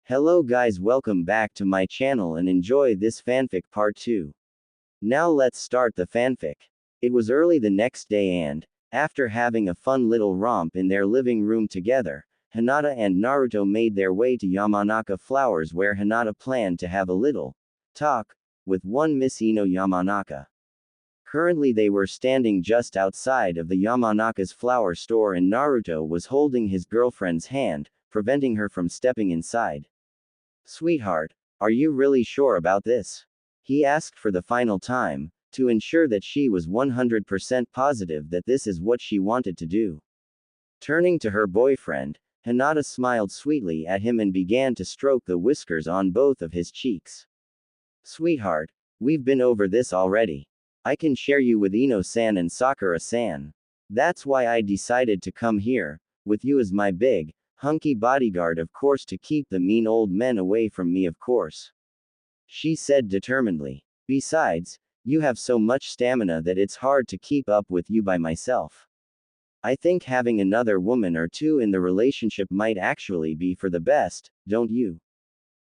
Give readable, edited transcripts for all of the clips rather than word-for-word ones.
Hello guys, welcome back to my channel and enjoy this fanfic part 2. Now let's start the fanfic. It was early the next day and, after having a fun little romp in their living room together, Hinata and Naruto made their way to Yamanaka Flowers where Hinata planned to have a little talk with one Miss Ino Yamanaka. Currently they were standing just outside of the Yamanaka's flower store and Naruto was holding his girlfriend's hand, preventing her from stepping inside. "Sweetheart, are you really sure about this?" he asked for the final time, to ensure that she was 100% positive that this is what she wanted to do. Turning to her boyfriend, Hinata smiled sweetly at him and began to stroke the whiskers on both of his cheeks. "Sweetheart, we've been over this already. I can share you with Ino-san and Sakura-san. That's why I decided to come here, with you as my big, hunky bodyguard, of course, to keep the mean old men away from me, of course," she said determinedly. "Besides, you have so much stamina that it's hard to keep up with you by myself. I think having another woman or two in the relationship might actually be for the best, don't you?"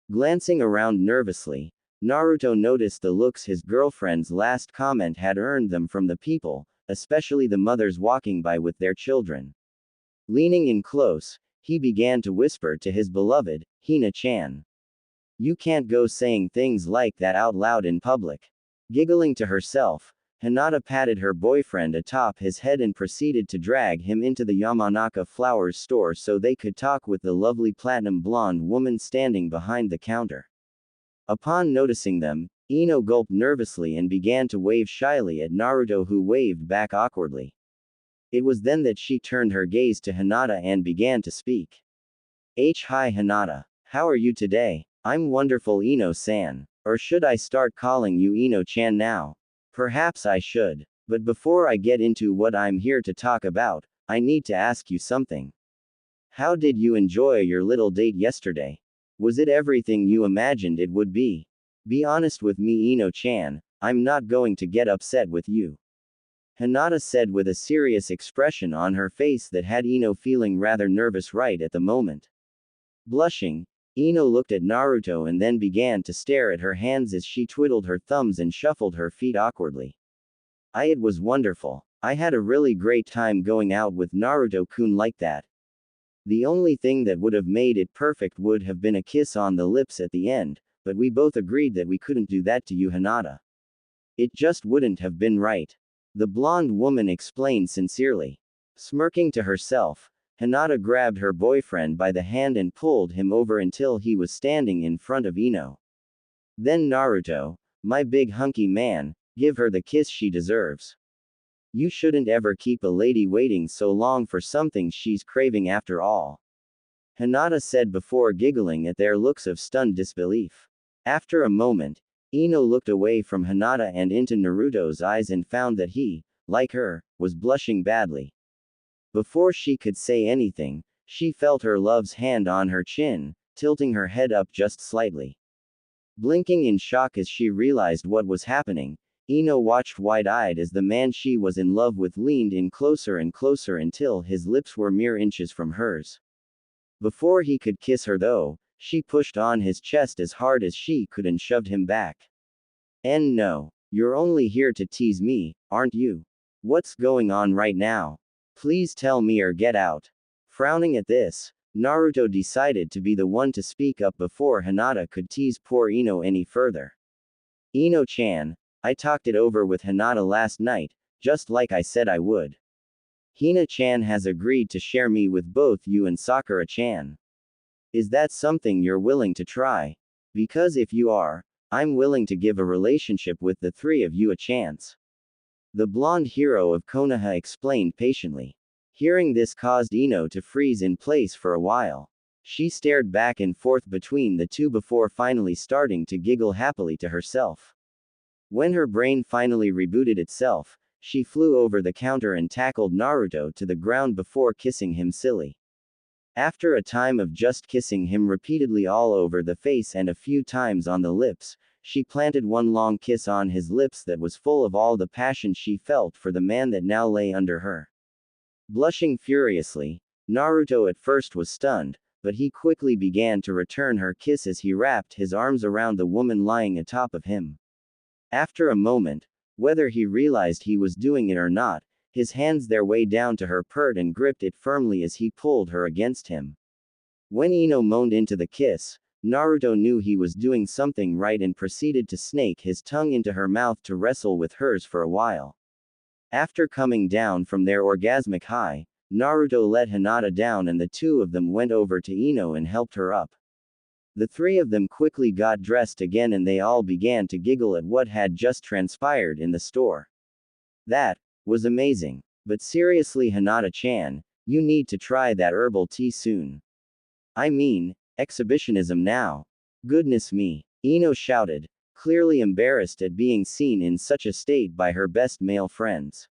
Glancing around nervously, Naruto noticed the looks his girlfriend's last comment had earned them from the people, especially the mothers walking by with their children. Leaning in close, he began to whisper to his beloved, Hina-chan. "You can't go saying things like that out loud in public." Giggling to herself, Hinata patted her boyfriend atop his head and proceeded to drag him into the Yamanaka Flowers store so they could talk with the lovely platinum blonde woman standing behind the counter. Upon noticing them, Ino gulped nervously and began to wave shyly at Naruto, who waved back awkwardly. It was then that she turned her gaze to Hinata and began to speak. Hi Hinata. How are you today?" "I'm wonderful, Ino-san. Or should I start calling you Ino-chan now?" "Perhaps I should. But before I get into what I'm here to talk about, I need to ask you something. How did you enjoy your little date yesterday? Was it everything you imagined it would be? Be honest with me, Ino-chan, I'm not going to get upset with you," Hinata said with a serious expression on her face that had Ino feeling rather nervous right at the moment. Blushing, Ino looked at Naruto and then began to stare at her hands as she twiddled her thumbs and shuffled her feet awkwardly. It was wonderful. I had a really great time going out with Naruto-kun like that. The only thing that would have made it perfect would have been a kiss on the lips at the end, but we both agreed that we couldn't do that to you, Hinata. It just wouldn't have been right," the blonde woman explained sincerely. Smirking to herself, Hinata grabbed her boyfriend by the hand and pulled him over until he was standing in front of Ino. "Then Naruto, my big hunky man, give her the kiss she deserves. You shouldn't ever keep a lady waiting so long for something she's craving after all," Hinata said before giggling at their looks of stunned disbelief. After a moment, Ino looked away from Hinata and into Naruto's eyes and found that he, like her, was blushing badly. Before she could say anything, she felt her love's hand on her chin, tilting her head up just slightly. Blinking in shock as she realized what was happening, Ino watched wide-eyed as the man she was in love with leaned in closer and closer until his lips were mere inches from hers. Before he could kiss her though, she pushed on his chest as hard as she could and shoved him back. "And no, you're only here to tease me, aren't you? What's going on right now? Please tell me or get out." Frowning at this, Naruto decided to be the one to speak up before Hinata could tease poor Ino any further. "Ino-chan, I talked it over with Hinata last night, just like I said I would. Hina-chan has agreed to share me with both you and Sakura-chan. Is that something you're willing to try? Because if you are, I'm willing to give a relationship with the three of you a chance," the blonde hero of Konoha explained patiently. Hearing this caused Ino to freeze in place for a while. She stared back and forth between the two before finally starting to giggle happily to herself. When her brain finally rebooted itself, she flew over the counter and tackled Naruto to the ground before kissing him silly. After a time of just kissing him repeatedly all over the face and a few times on the lips, she planted one long kiss on his lips that was full of all the passion she felt for the man that now lay under her. Blushing furiously, Naruto at first was stunned, but he quickly began to return her kiss as he wrapped his arms around the woman lying atop of him. After a moment, whether he realized he was doing it or not, his hands their way down to her pert and gripped it firmly as he pulled her against him. When Ino moaned into the kiss, Naruto knew he was doing something right and proceeded to snake his tongue into her mouth to wrestle with hers for a while. After coming down from their orgasmic high, Naruto let Hinata down and the two of them went over to Ino and helped her up. The three of them quickly got dressed again and they all began to giggle at what had just transpired in the store. That was amazing. But seriously, Hinata-chan, you need to try that herbal tea soon. I mean, exhibitionism now. Goodness me, Ino shouted, clearly embarrassed at being seen in such a state by her best male friends.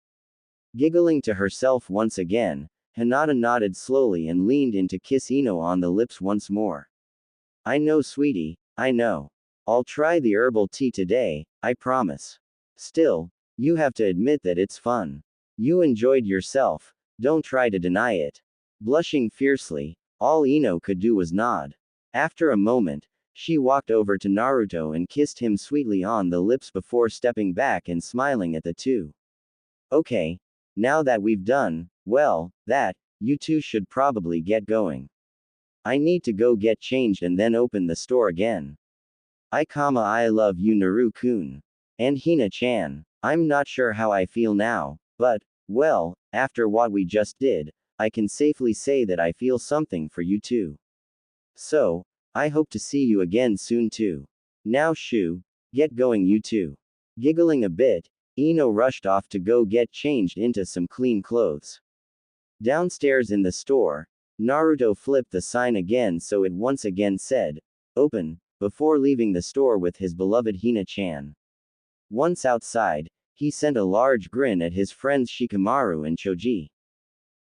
Giggling to herself once again, Hinata nodded slowly and leaned in to kiss Ino on the lips once more. I know, sweetie, I know. I'll try the herbal tea today, I promise. Still, you have to admit that it's fun. You enjoyed yourself, don't try to deny it. Blushing fiercely, all Ino could do was nod. After a moment, she walked over to Naruto and kissed him sweetly on the lips before stepping back and smiling at the two. Okay. Now that we've done, well, that, you two should probably get going. I need to go get changed and then open the store again. I love you, Naru-kun. And Hina-chan. I'm not sure how I feel now, but, well, after what we just did, I can safely say that I feel something for you too. So, I hope to see you again soon too. Now shoo, get going you two. Giggling a bit, Ino rushed off to go get changed into some clean clothes. Downstairs in the store, Naruto flipped the sign again so it once again said, "Open," before leaving the store with his beloved Hina-chan. Once outside, he sent a large grin at his friends Shikamaru and Choji.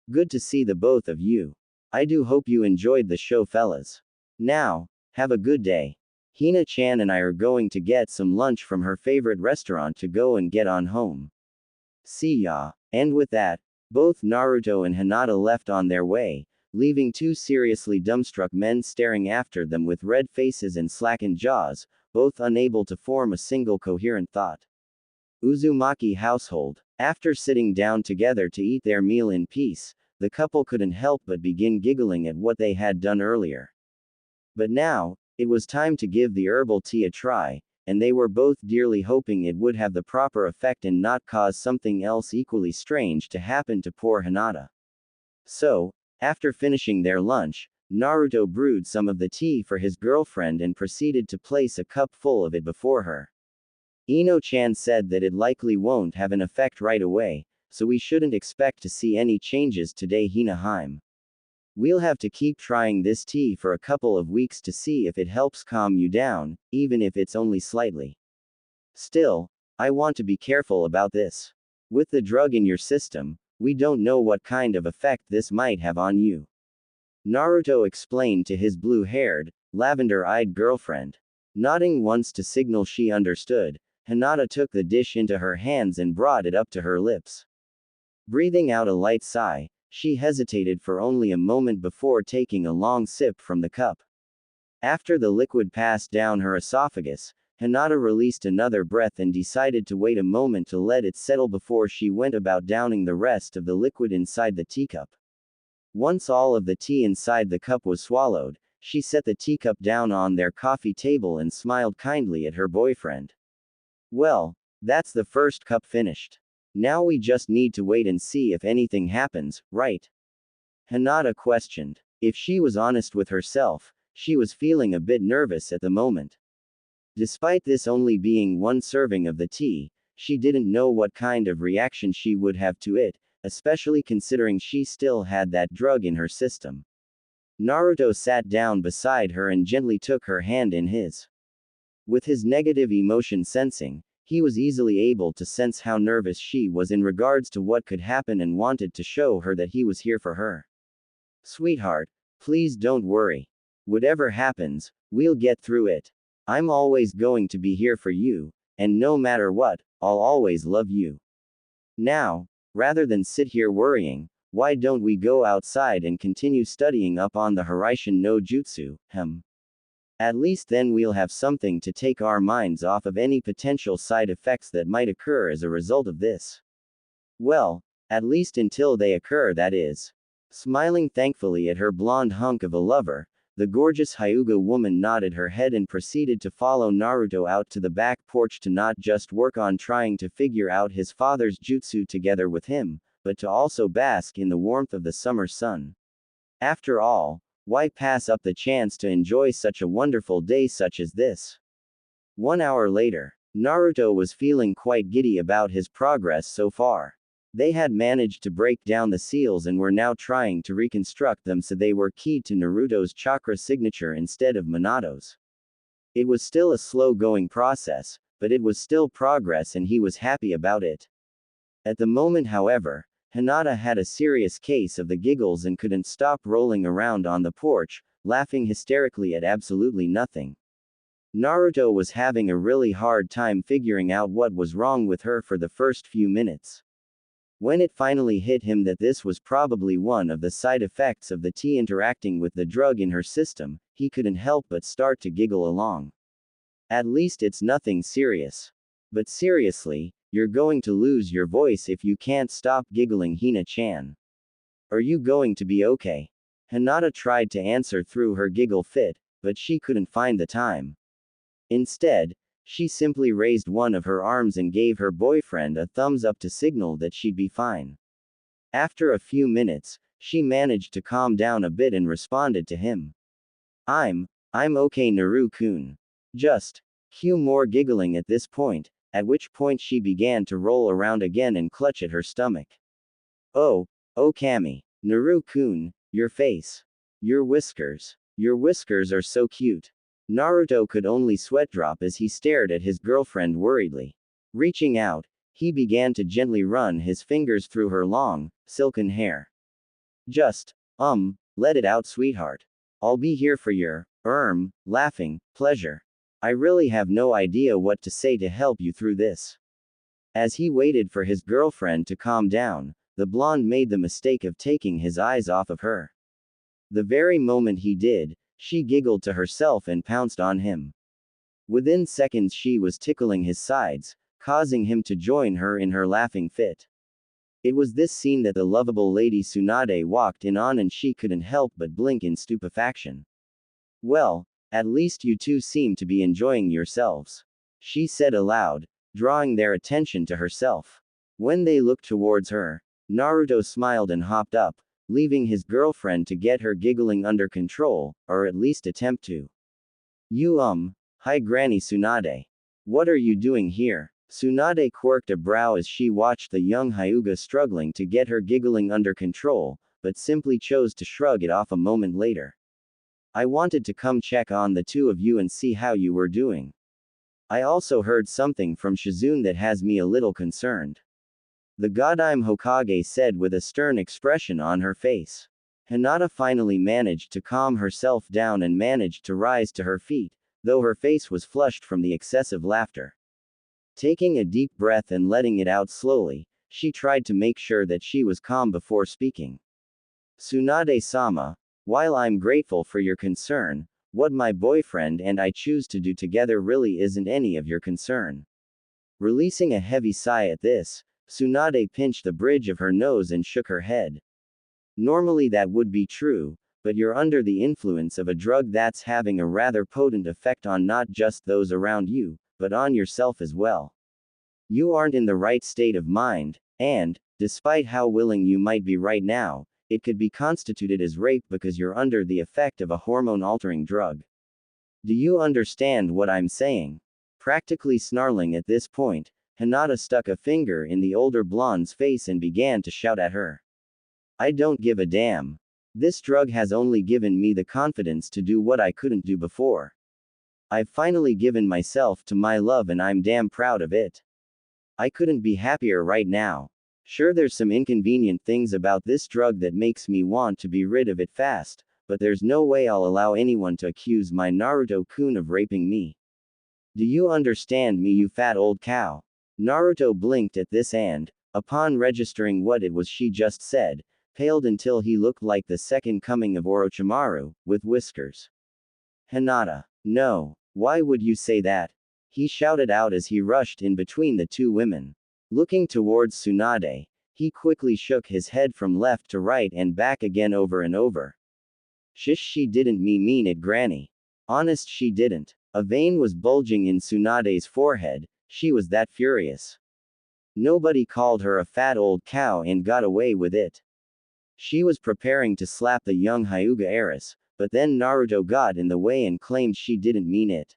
Good to see the both of you. I do hope you enjoyed the show, fellas. Now, have a good day. Hina-chan and I are going to get some lunch from her favorite restaurant to go and get on home. See ya. And with that, both Naruto and Hinata left on their way, leaving two seriously dumbstruck men staring after them with red faces and slackened jaws, both unable to form a single coherent thought. Uzumaki household. After sitting down together to eat their meal in peace, the couple couldn't help but begin giggling at what they had done earlier. But now, it was time to give the herbal tea a try, and they were both dearly hoping it would have the proper effect and not cause something else equally strange to happen to poor Hinata. So, after finishing their lunch, Naruto brewed some of the tea for his girlfriend and proceeded to place a cup full of it before her. Ino-chan said that it likely won't have an effect right away, so we shouldn't expect to see any changes today, Hina-hime. We'll have to keep trying this tea for a couple of weeks to see if it helps calm you down, even if it's only slightly. Still, I want to be careful about this. With the drug in your system, we don't know what kind of effect this might have on you. Naruto explained to his blue-haired, lavender-eyed girlfriend. Nodding once to signal she understood, Hinata took the dish into her hands and brought it up to her lips. Breathing out a light sigh, she hesitated for only a moment before taking a long sip from the cup. After the liquid passed down her esophagus, Hinata released another breath and decided to wait a moment to let it settle before she went about downing the rest of the liquid inside the teacup. Once all of the tea inside the cup was swallowed, she set the teacup down on their coffee table and smiled kindly at her boyfriend. Well, that's the first cup finished. Now we just need to wait and see if anything happens, right? Hinata questioned. If she was honest with herself, she was feeling a bit nervous at the moment. Despite this only being one serving of the tea, she didn't know what kind of reaction she would have to it, especially considering she still had that drug in her system. Naruto sat down beside her and gently took her hand in his. With his negative emotion sensing, he was easily able to sense how nervous she was in regards to what could happen and wanted to show her that he was here for her. Sweetheart, please don't worry. Whatever happens, we'll get through it. I'm always going to be here for you, and no matter what, I'll always love you. Now, rather than sit here worrying, Why don't we go outside and continue studying up on the Hiraishin no Jutsu, At least then we'll have something to take our minds off of any potential side effects that might occur as a result of this. Well, at least until they occur, that is. Smiling thankfully at her blonde hunk of a lover, the gorgeous Hyuga woman nodded her head and proceeded to follow Naruto out to the back porch to not just work on trying to figure out his father's jutsu together with him, but to also bask in the warmth of the summer sun. After all, why pass up the chance to enjoy such a wonderful day such as this? 1 hour later, Naruto was feeling quite giddy about his progress so far. They had managed to break down the seals and were now trying to reconstruct them so they were keyed to Naruto's chakra signature instead of Minato's. It was still a slow-going process, but it was still progress and he was happy about it. At the moment, however, Hinata had a serious case of the giggles and couldn't stop rolling around on the porch, laughing hysterically at absolutely nothing. Naruto was having a really hard time figuring out what was wrong with her for the first few minutes. When it finally hit him that this was probably one of the side effects of the tea interacting with the drug in her system, he couldn't help but start to giggle along. At least it's nothing serious. But seriously, you're going to lose your voice if you can't stop giggling, Hina-chan. Are you going to be okay? Hinata tried to answer through her giggle fit, but she couldn't find the time. Instead, she simply raised one of her arms and gave her boyfriend a thumbs up to signal that she'd be fine. After a few minutes, she managed to calm down a bit and responded to him. I'm okay, Naru-kun. Just cue more giggling at this point, at which point she began to roll around again and clutch at her stomach. Oh Kami. Naru-kun, your face. Your whiskers are so cute. Naruto could only sweat drop as he stared at his girlfriend worriedly. Reaching out, he began to gently run his fingers through her long, silken hair. Just, let it out, sweetheart. I'll be here for your, laughing, pleasure. I really have no idea what to say to help you through this. As he waited for his girlfriend to calm down, the blonde made the mistake of taking his eyes off of her. The very moment he did, she giggled to herself and pounced on him. Within seconds she was tickling his sides, causing him to join her in her laughing fit. It was this scene that the lovable Lady Tsunade walked in on and she couldn't help but blink in stupefaction. Well, at least you two seem to be enjoying yourselves, she said aloud, drawing their attention to herself. When they looked towards her, Naruto smiled and hopped up, leaving his girlfriend to get her giggling under control, or at least attempt to. Hi Granny Tsunade. What are you doing here? Tsunade quirked a brow as she watched the young Hyuga struggling to get her giggling under control, but simply chose to shrug it off a moment later. I wanted to come check on the two of you and see how you were doing. I also heard something from Shizune that has me a little concerned. The Godime Hokage said with a stern expression on her face. Hinata finally managed to calm herself down and managed to rise to her feet, though her face was flushed from the excessive laughter. Taking a deep breath and letting it out slowly, she tried to make sure that she was calm before speaking. Tsunade-sama, while I'm grateful for your concern, what my boyfriend and I choose to do together really isn't any of your concern. Releasing a heavy sigh at this, Tsunade pinched the bridge of her nose and shook her head. Normally that would be true, but you're under the influence of a drug that's having a rather potent effect on not just those around you, but on yourself as well. You aren't in the right state of mind, and, despite how willing you might be right now, it could be constituted as rape because you're under the effect of a hormone-altering drug. Do you understand what I'm saying? Practically snarling at this point, Hinata stuck a finger in the older blonde's face and began to shout at her. I don't give a damn. This drug has only given me the confidence to do what I couldn't do before. I've finally given myself to my love and I'm damn proud of it. I couldn't be happier right now. Sure, there's some inconvenient things about this drug that makes me want to be rid of it fast, but there's no way I'll allow anyone to accuse my Naruto-kun of raping me. Do you understand me, you fat old cow? Naruto blinked at this and, upon registering what it was she just said, paled until he looked like the second coming of Orochimaru, with whiskers. Hinata. No. Why would you say that? He shouted out as he rushed in between the two women. Looking towards Tsunade, he quickly shook his head from left to right and back again over and over. Shish, she didn't mean it, Granny. Honest, she didn't. A vein was bulging in Tsunade's forehead, she was that furious. Nobody called her a fat old cow and got away with it. She was preparing to slap the young Hyuga heiress, but then Naruto got in the way and claimed she didn't mean it.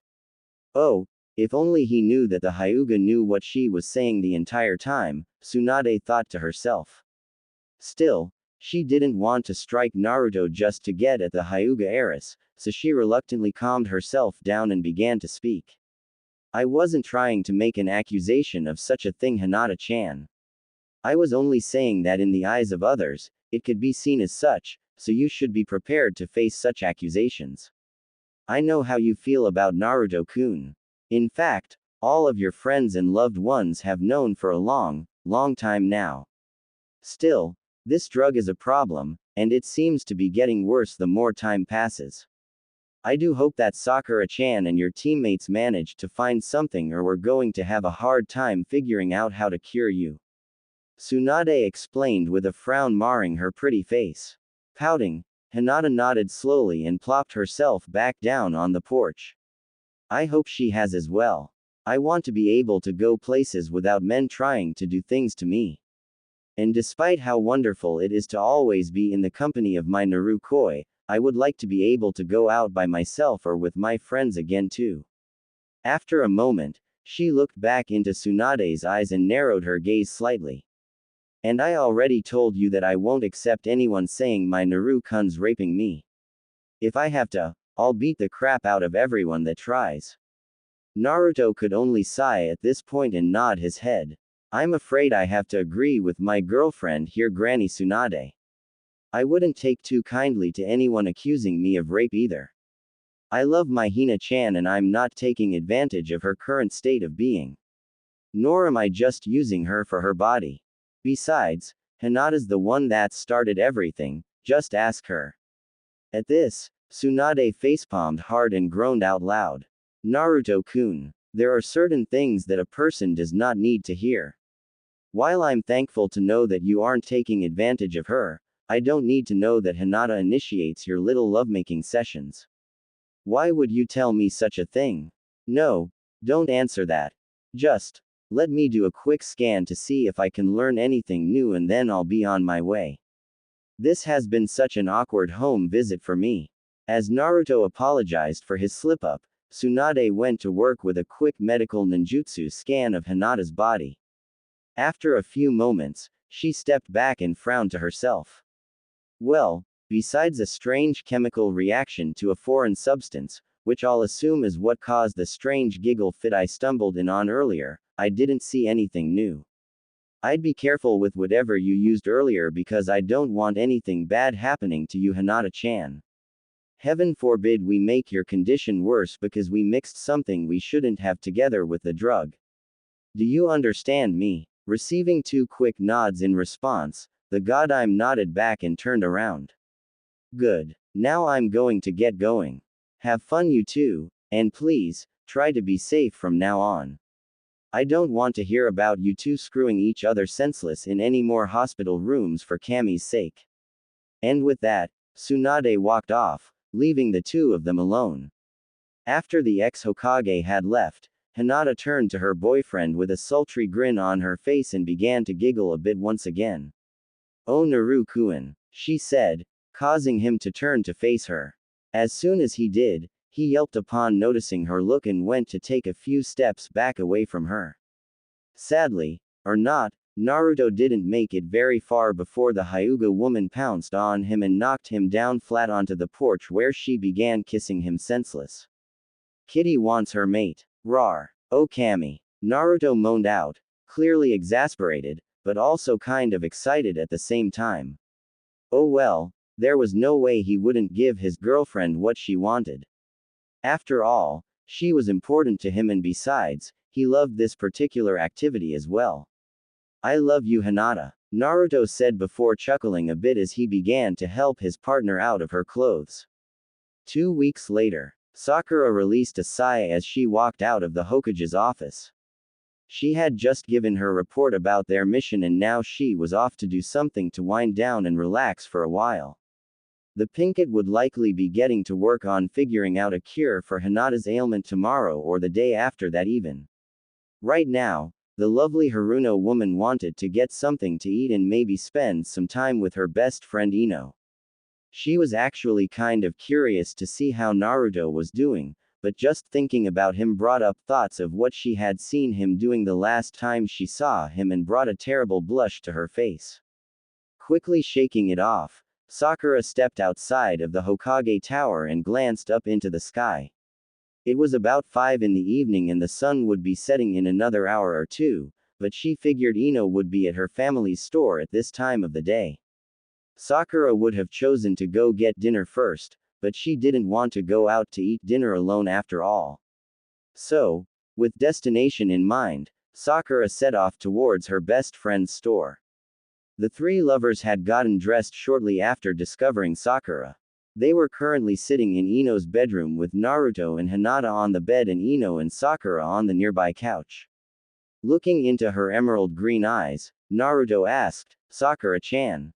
Oh, if only he knew that the Hyuga knew what she was saying the entire time, Tsunade thought to herself. Still, she didn't want to strike Naruto just to get at the Hyuga heiress, so she reluctantly calmed herself down and began to speak. I wasn't trying to make an accusation of such a thing, Hinata-chan. I was only saying that in the eyes of others, it could be seen as such, so you should be prepared to face such accusations. I know how you feel about Naruto-kun. In fact, all of your friends and loved ones have known for a long time now. Still, this drug is a problem, and it seems to be getting worse the more time passes. I do hope that Sakura-chan and your teammates manage to find something, or we're going to have a hard time figuring out how to cure you. Tsunade explained with a frown marring her pretty face. Pouting, Hinata nodded slowly and plopped herself back down on the porch. I hope she has as well. I want to be able to go places without men trying to do things to me. And despite how wonderful it is to always be in the company of my Narukoi, I would like to be able to go out by myself or with my friends again too. After a moment, she looked back into Tsunade's eyes and narrowed her gaze slightly. And I already told you that I won't accept anyone saying my Naru-kun's raping me. If I have to, I'll beat the crap out of everyone that tries. Naruto could only sigh at this point and nod his head. I'm afraid I have to agree with my girlfriend here, Granny Tsunade. I wouldn't take too kindly to anyone accusing me of rape either. I love my Hina-chan and I'm not taking advantage of her current state of being. Nor am I just using her for her body. Besides, Hinata's the one that started everything, just ask her. At this, Tsunade facepalmed hard and groaned out loud. Naruto-kun, there are certain things that a person does not need to hear. While I'm thankful to know that you aren't taking advantage of her, I don't need to know that Hinata initiates your little lovemaking sessions. Why would you tell me such a thing? No, don't answer that. Just, let me do a quick scan to see if I can learn anything new and then I'll be on my way. This has been such an awkward home visit for me. As Naruto apologized for his slip-up, Tsunade went to work with a quick medical ninjutsu scan of Hinata's body. After a few moments, she stepped back and frowned to herself. Well, besides a strange chemical reaction to a foreign substance, which I'll assume is what caused the strange giggle fit I stumbled in on earlier, I didn't see anything new. I'd be careful with whatever you used earlier because I don't want anything bad happening to you, Hinata-chan. Heaven forbid we make your condition worse because we mixed something we shouldn't have together with the drug. Do you understand me? Receiving two quick nods in response, the Godime nodded back and turned around. Good. Now I'm going to get going. Have fun you two, and please, try to be safe from now on. I don't want to hear about you two screwing each other senseless in any more hospital rooms for Kami's sake. And with that, Tsunade walked off, leaving the two of them alone. After the ex-Hokage had left, Hinata turned to her boyfriend with a sultry grin on her face and began to giggle a bit once again. Oh Naru-kun, she said, causing him to turn to face her. As soon as he did, he yelped upon noticing her look and went to take a few steps back away from her. Sadly, or not, Naruto didn't make it very far before the Hyuga woman pounced on him and knocked him down flat onto the porch where she began kissing him senseless. Kitty wants her mate. Rawr. Oh Kami. Naruto moaned out, clearly exasperated, but also kind of excited at the same time. Oh well, there was no way he wouldn't give his girlfriend what she wanted. After all, she was important to him and besides, he loved this particular activity as well. I love you Hinata. Naruto said before chuckling a bit as he began to help his partner out of her clothes. 2 weeks later, Sakura released a sigh as she walked out of the Hokage's office. She had just given her report about their mission and now she was off to do something to wind down and relax for a while. The Pinkett would likely be getting to work on figuring out a cure for Hinata's ailment tomorrow or the day after that even. Right now, the lovely Haruno woman wanted to get something to eat and maybe spend some time with her best friend Ino. She was actually kind of curious to see how Naruto was doing, but just thinking about him brought up thoughts of what she had seen him doing the last time she saw him and brought a terrible blush to her face. Quickly shaking it off, Sakura stepped outside of the Hokage tower and glanced up into the sky. It was about 5 in the evening and the sun would be setting in another hour or two, but she figured Ino would be at her family's store at this time of the day. Sakura would have chosen to go get dinner first, but she didn't want to go out to eat dinner alone after all. So, with destination in mind, Sakura set off towards her best friend's store. The three lovers had gotten dressed shortly after discovering Sakura. They were currently sitting in Ino's bedroom with Naruto and Hinata on the bed and Ino and Sakura on the nearby couch. Looking into her emerald green eyes, Naruto asked, "Sakura-chan,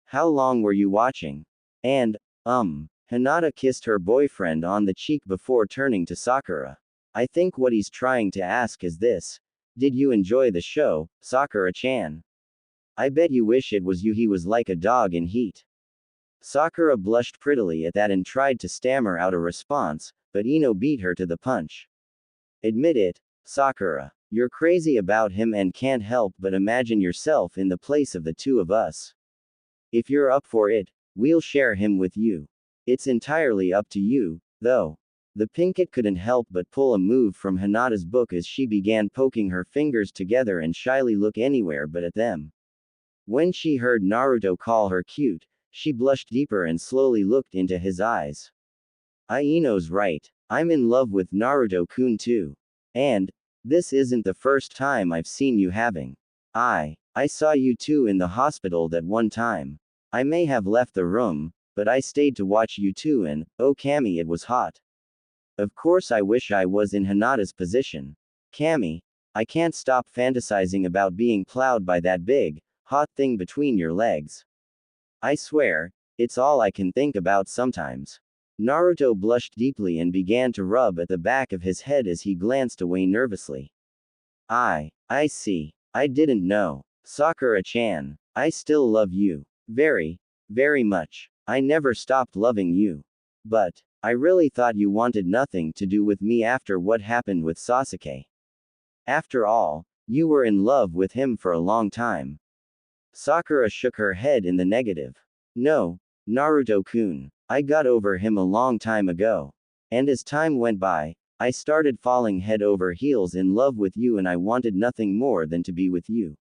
how long were you watching?" And, Hinata kissed her boyfriend on the cheek before turning to Sakura. "I think what he's trying to ask is this. Did you enjoy the show, Sakura-chan? I bet you wish it was you." He was like a dog in heat. Sakura blushed prettily at that and tried to stammer out a response, but Ino beat her to the punch. "Admit it, Sakura. You're crazy about him and can't help but imagine yourself in the place of the two of us. If you're up for it, we'll share him with you. It's entirely up to you, though." The Pinkett couldn't help but pull a move from Hinata's book as she began poking her fingers together and shyly look anywhere but at them. When she heard Naruto call her cute, she blushed deeper and slowly looked into his eyes. "Ino's right. I'm in love with Naruto-kun too. And, this isn't the first time I've seen you having. I saw you two in the hospital that one time. I may have left the room, but I stayed to watch you two and, oh Kami, it was hot. Of course I wish I was in Hinata's position. Kami, I can't stop fantasizing about being plowed by that big, hot thing between your legs. I swear, it's all I can think about sometimes." Naruto blushed deeply and began to rub at the back of his head as he glanced away nervously. I see. I didn't know. Sakura-chan, I still love you. Very, very much. I never stopped loving you. But, I really thought you wanted nothing to do with me after what happened with Sasuke. After all, you were in love with him for a long time." Sakura shook her head in the negative. "No, Naruto-kun. I got over him a long time ago. And as time went by, I started falling head over heels in love with you and I wanted nothing more than to be with you.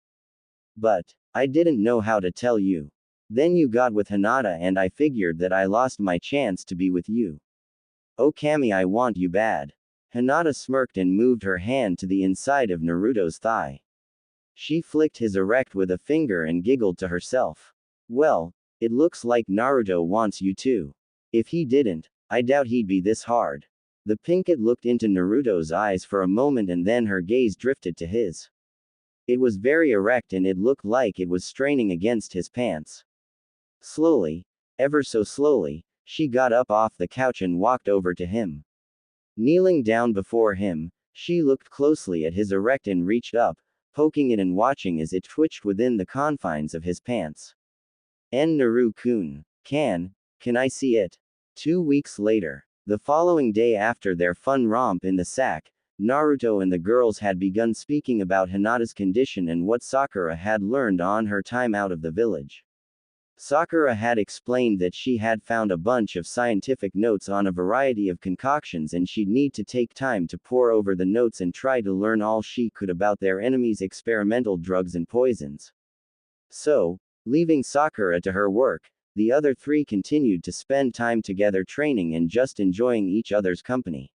But, I didn't know how to tell you. Then you got with Hinata and I figured that I lost my chance to be with you. Oh Kami, I want you bad." Hinata smirked and moved her hand to the inside of Naruto's thigh. She flicked his erect with a finger and giggled to herself. "Well, it looks like Naruto wants you too. If he didn't, I doubt he'd be this hard." The Pinkett looked into Naruto's eyes for a moment and then her gaze drifted to his. It was very erect and it looked like it was straining against his pants. Slowly, ever so slowly, she got up off the couch and walked over to him. Kneeling down before him, she looked closely at his erect and reached up, poking it and watching as it twitched within the confines of his pants. Naru-kun, can I see it?" 2 weeks later, the following day after their fun romp in the sack, Naruto and the girls had begun speaking about Hinata's condition and what Sakura had learned on her time out of the village. Sakura had explained that she had found a bunch of scientific notes on a variety of concoctions and she'd need to take time to pore over the notes and try to learn all she could about their enemies' experimental drugs and poisons. So, leaving Sakura to her work, the other three continued to spend time together training and just enjoying each other's company.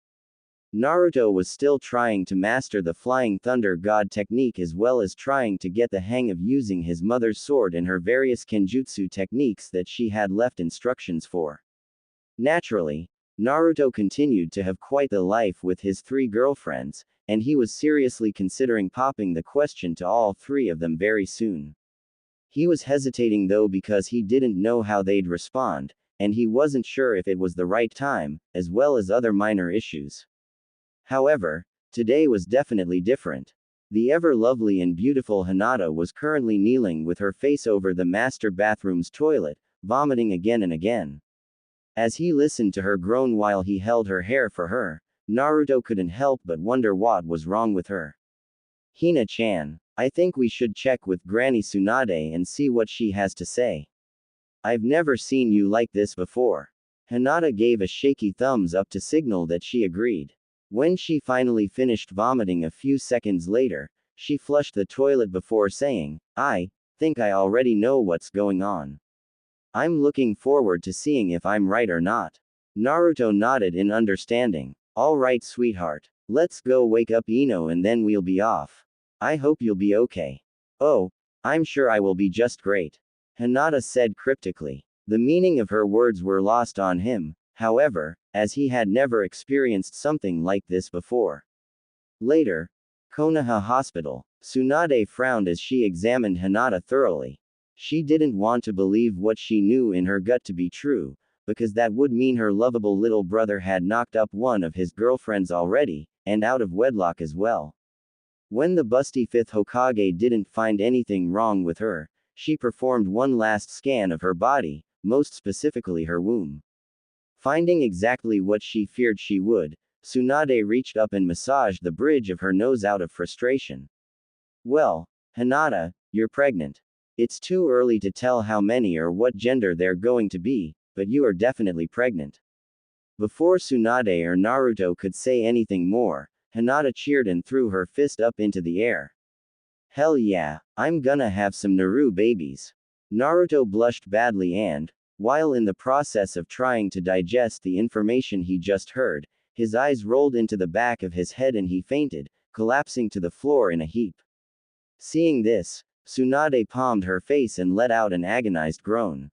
Naruto was still trying to master the Flying Thunder God technique as well as trying to get the hang of using his mother's sword and her various kenjutsu techniques that she had left instructions for. Naturally, Naruto continued to have quite the life with his 3 girlfriends, and he was seriously considering popping the question to all 3 of them very soon. He was hesitating though because he didn't know how they'd respond, and he wasn't sure if it was the right time, as well as other minor issues. However, today was definitely different. The ever-lovely and beautiful Hinata was currently kneeling with her face over the master bathroom's toilet, vomiting again and again. As he listened to her groan while he held her hair for her, Naruto couldn't help but wonder what was wrong with her. Hina-chan, I think we should check with Granny Tsunade and see what she has to say. I've never seen you like this before. Hinata gave a shaky thumbs up to signal that she agreed. When she finally finished vomiting a few seconds later, she flushed the toilet before saying, I think I already know what's going on. I'm looking forward to seeing if I'm right or not. Naruto nodded in understanding. All right, sweetheart. Let's go wake up Ino and then we'll be off. I hope you'll be okay. Oh, I'm sure I will be just great. Hinata said cryptically. The meaning of her words were lost on him, however, as he had never experienced something like this before. Later, Konoha Hospital. Tsunade frowned as she examined Hinata thoroughly. She didn't want to believe what she knew in her gut to be true, because that would mean her lovable little brother had knocked up one of his girlfriends already, and out of wedlock as well. When the busty 5th Hokage didn't find anything wrong with her, she performed one last scan of her body, most specifically her womb. Finding exactly what she feared she would, Tsunade reached up and massaged the bridge of her nose out of frustration. Well, Hinata, you're pregnant. It's too early to tell how many or what gender they're going to be, but you are definitely pregnant. Before Tsunade or Naruto could say anything more, Hinata cheered and threw her fist up into the air. Hell yeah, I'm gonna have some Naru babies. Naruto blushed badly and, while in the process of trying to digest the information he just heard, his eyes rolled into the back of his head and he fainted, collapsing to the floor in a heap. Seeing this, Tsunade palmed her face and let out an agonized groan.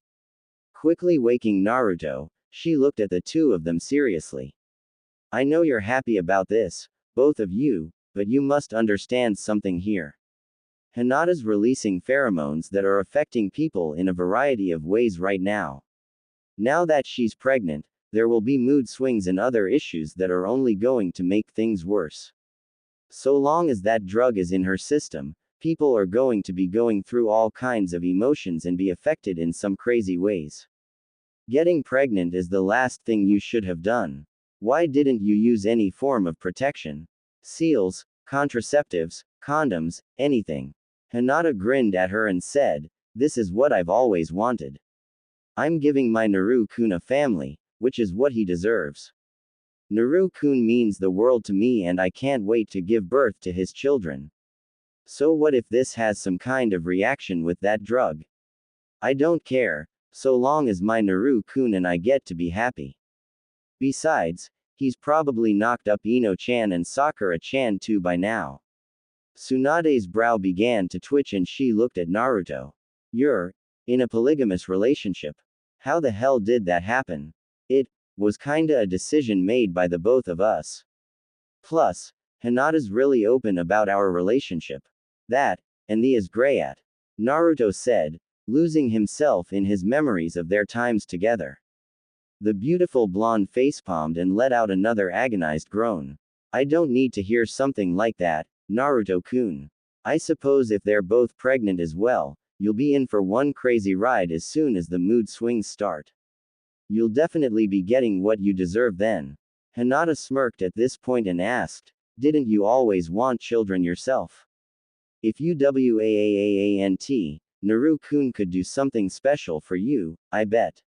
Quickly waking Naruto, she looked at the 2 of them seriously. I know you're happy about this, both of you, but you must understand something here. Hinata's releasing pheromones that are affecting people in a variety of ways right now. Now that she's pregnant, there will be mood swings and other issues that are only going to make things worse. So long as that drug is in her system, people are going to be going through all kinds of emotions and be affected in some crazy ways. Getting pregnant is the last thing you should have done. Why didn't you use any form of protection? Seals, contraceptives, condoms, anything. Hinata grinned at her and said, this is what I've always wanted. I'm giving my Naru-kun a family, which is what he deserves. Naru-kun means the world to me and I can't wait to give birth to his children. So what if this has some kind of reaction with that drug? I don't care, so long as my Naru-kun and I get to be happy. Besides, he's probably knocked up Ino-chan and Sakura-chan too by now. Tsunade's brow began to twitch and she looked at Naruto. You're in a polygamous relationship. How the hell did that happen? It was kinda a decision made by the both of us. Plus, Hinata's really open about our relationship. That, and the is gray at. Naruto said, losing himself in his memories of their times together. The beautiful blonde facepalmed and let out another agonized groan. I don't need to hear something like that, Naruto-kun. I suppose if they're both pregnant as well, you'll be in for one crazy ride as soon as the mood swings start. You'll definitely be getting what you deserve then. Hinata smirked at this point and asked, didn't you always want children yourself? If you waant, Naru-kun could do something special for you, I bet.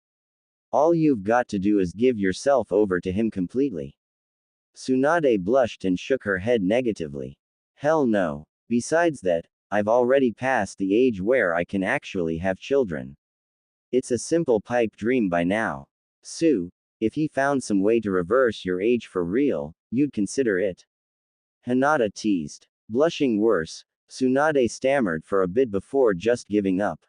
All you've got to do is give yourself over to him completely. Tsunade blushed and shook her head negatively. Hell no. Besides that, I've already passed the age where I can actually have children. It's a simple pipe dream by now. If he found some way to reverse your age for real, you'd consider it. Hinata teased. Blushing worse, Tsunade stammered for a bit before just giving up.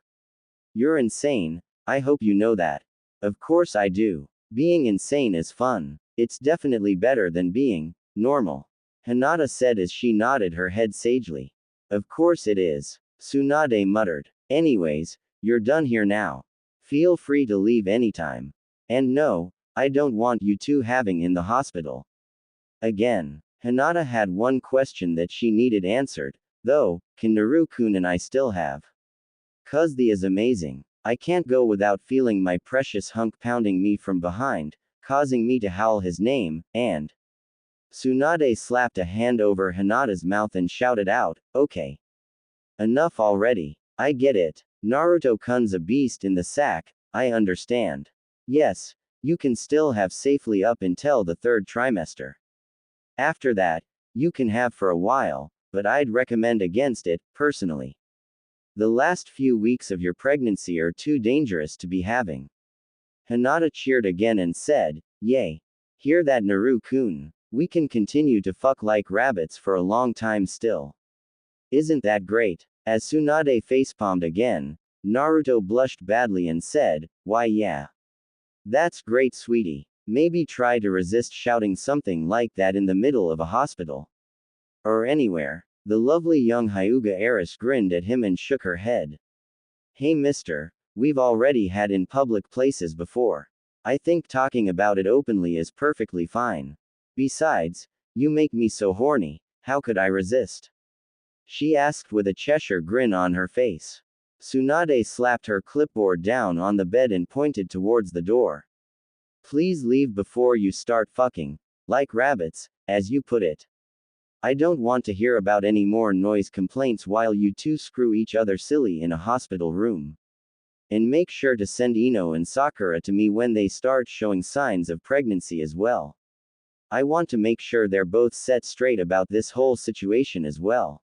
You're insane, I hope you know that. Of course I do. Being insane is fun. It's definitely better than being normal. Hinata said as she nodded her head sagely. Of course it is, Tsunade muttered. Anyways, you're done here now. Feel free to leave anytime. And no, I don't want you two having in the hospital. Again, Hinata had one question that she needed answered, though, can Naru-kun and I still have? 'Cause the is amazing. I can't go without feeling my precious hunk pounding me from behind, causing me to howl his name, and Tsunade slapped a hand over Hinata's mouth and shouted out, okay. Enough already. I get it. Naruto-kun's a beast in the sack, I understand. Yes, you can still have safely up until the 3rd trimester. After that, you can have for a while, but I'd recommend against it, personally. The last few weeks of your pregnancy are too dangerous to be having. Hinata cheered again and said, yay. Hear that, Naru-kun? We can continue to fuck like rabbits for a long time still. Isn't that great? As Tsunade facepalmed again, Naruto blushed badly and said, why yeah. That's great, sweetie. Maybe try to resist shouting something like that in the middle of a hospital. Or anywhere. The lovely young Hyuga heiress grinned at him and shook her head. Hey mister, we've already had in public places before. I think talking about it openly is perfectly fine. Besides, you make me so horny, how could I resist? She asked with a Cheshire grin on her face. Tsunade slapped her clipboard down on the bed and pointed towards the door. Please leave before you start fucking, like rabbits, as you put it. I don't want to hear about any more noise complaints while you two screw each other silly in a hospital room. And make sure to send Ino and Sakura to me when they start showing signs of pregnancy as well. I want to make sure they're both set straight about this whole situation as well.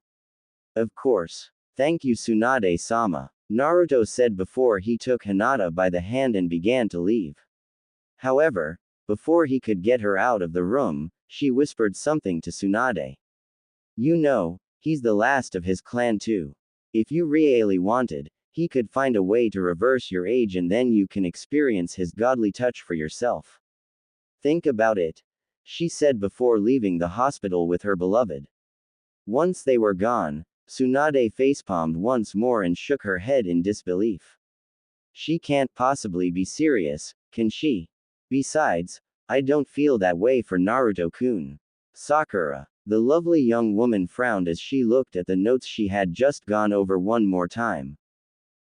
Of course. Thank you, Tsunade-sama, Naruto said before he took Hinata by the hand and began to leave. However, before he could get her out of the room, she whispered something to Tsunade. You know, he's the last of his clan too. If you really wanted, he could find a way to reverse your age and then you can experience his godly touch for yourself. Think about it, she said before leaving the hospital with her beloved. Once they were gone, Tsunade facepalmed once more and shook her head in disbelief. She can't possibly be serious, can she? Besides, I don't feel that way for Naruto-kun. Sakura. The lovely young woman frowned as she looked at the notes she had just gone over one more time.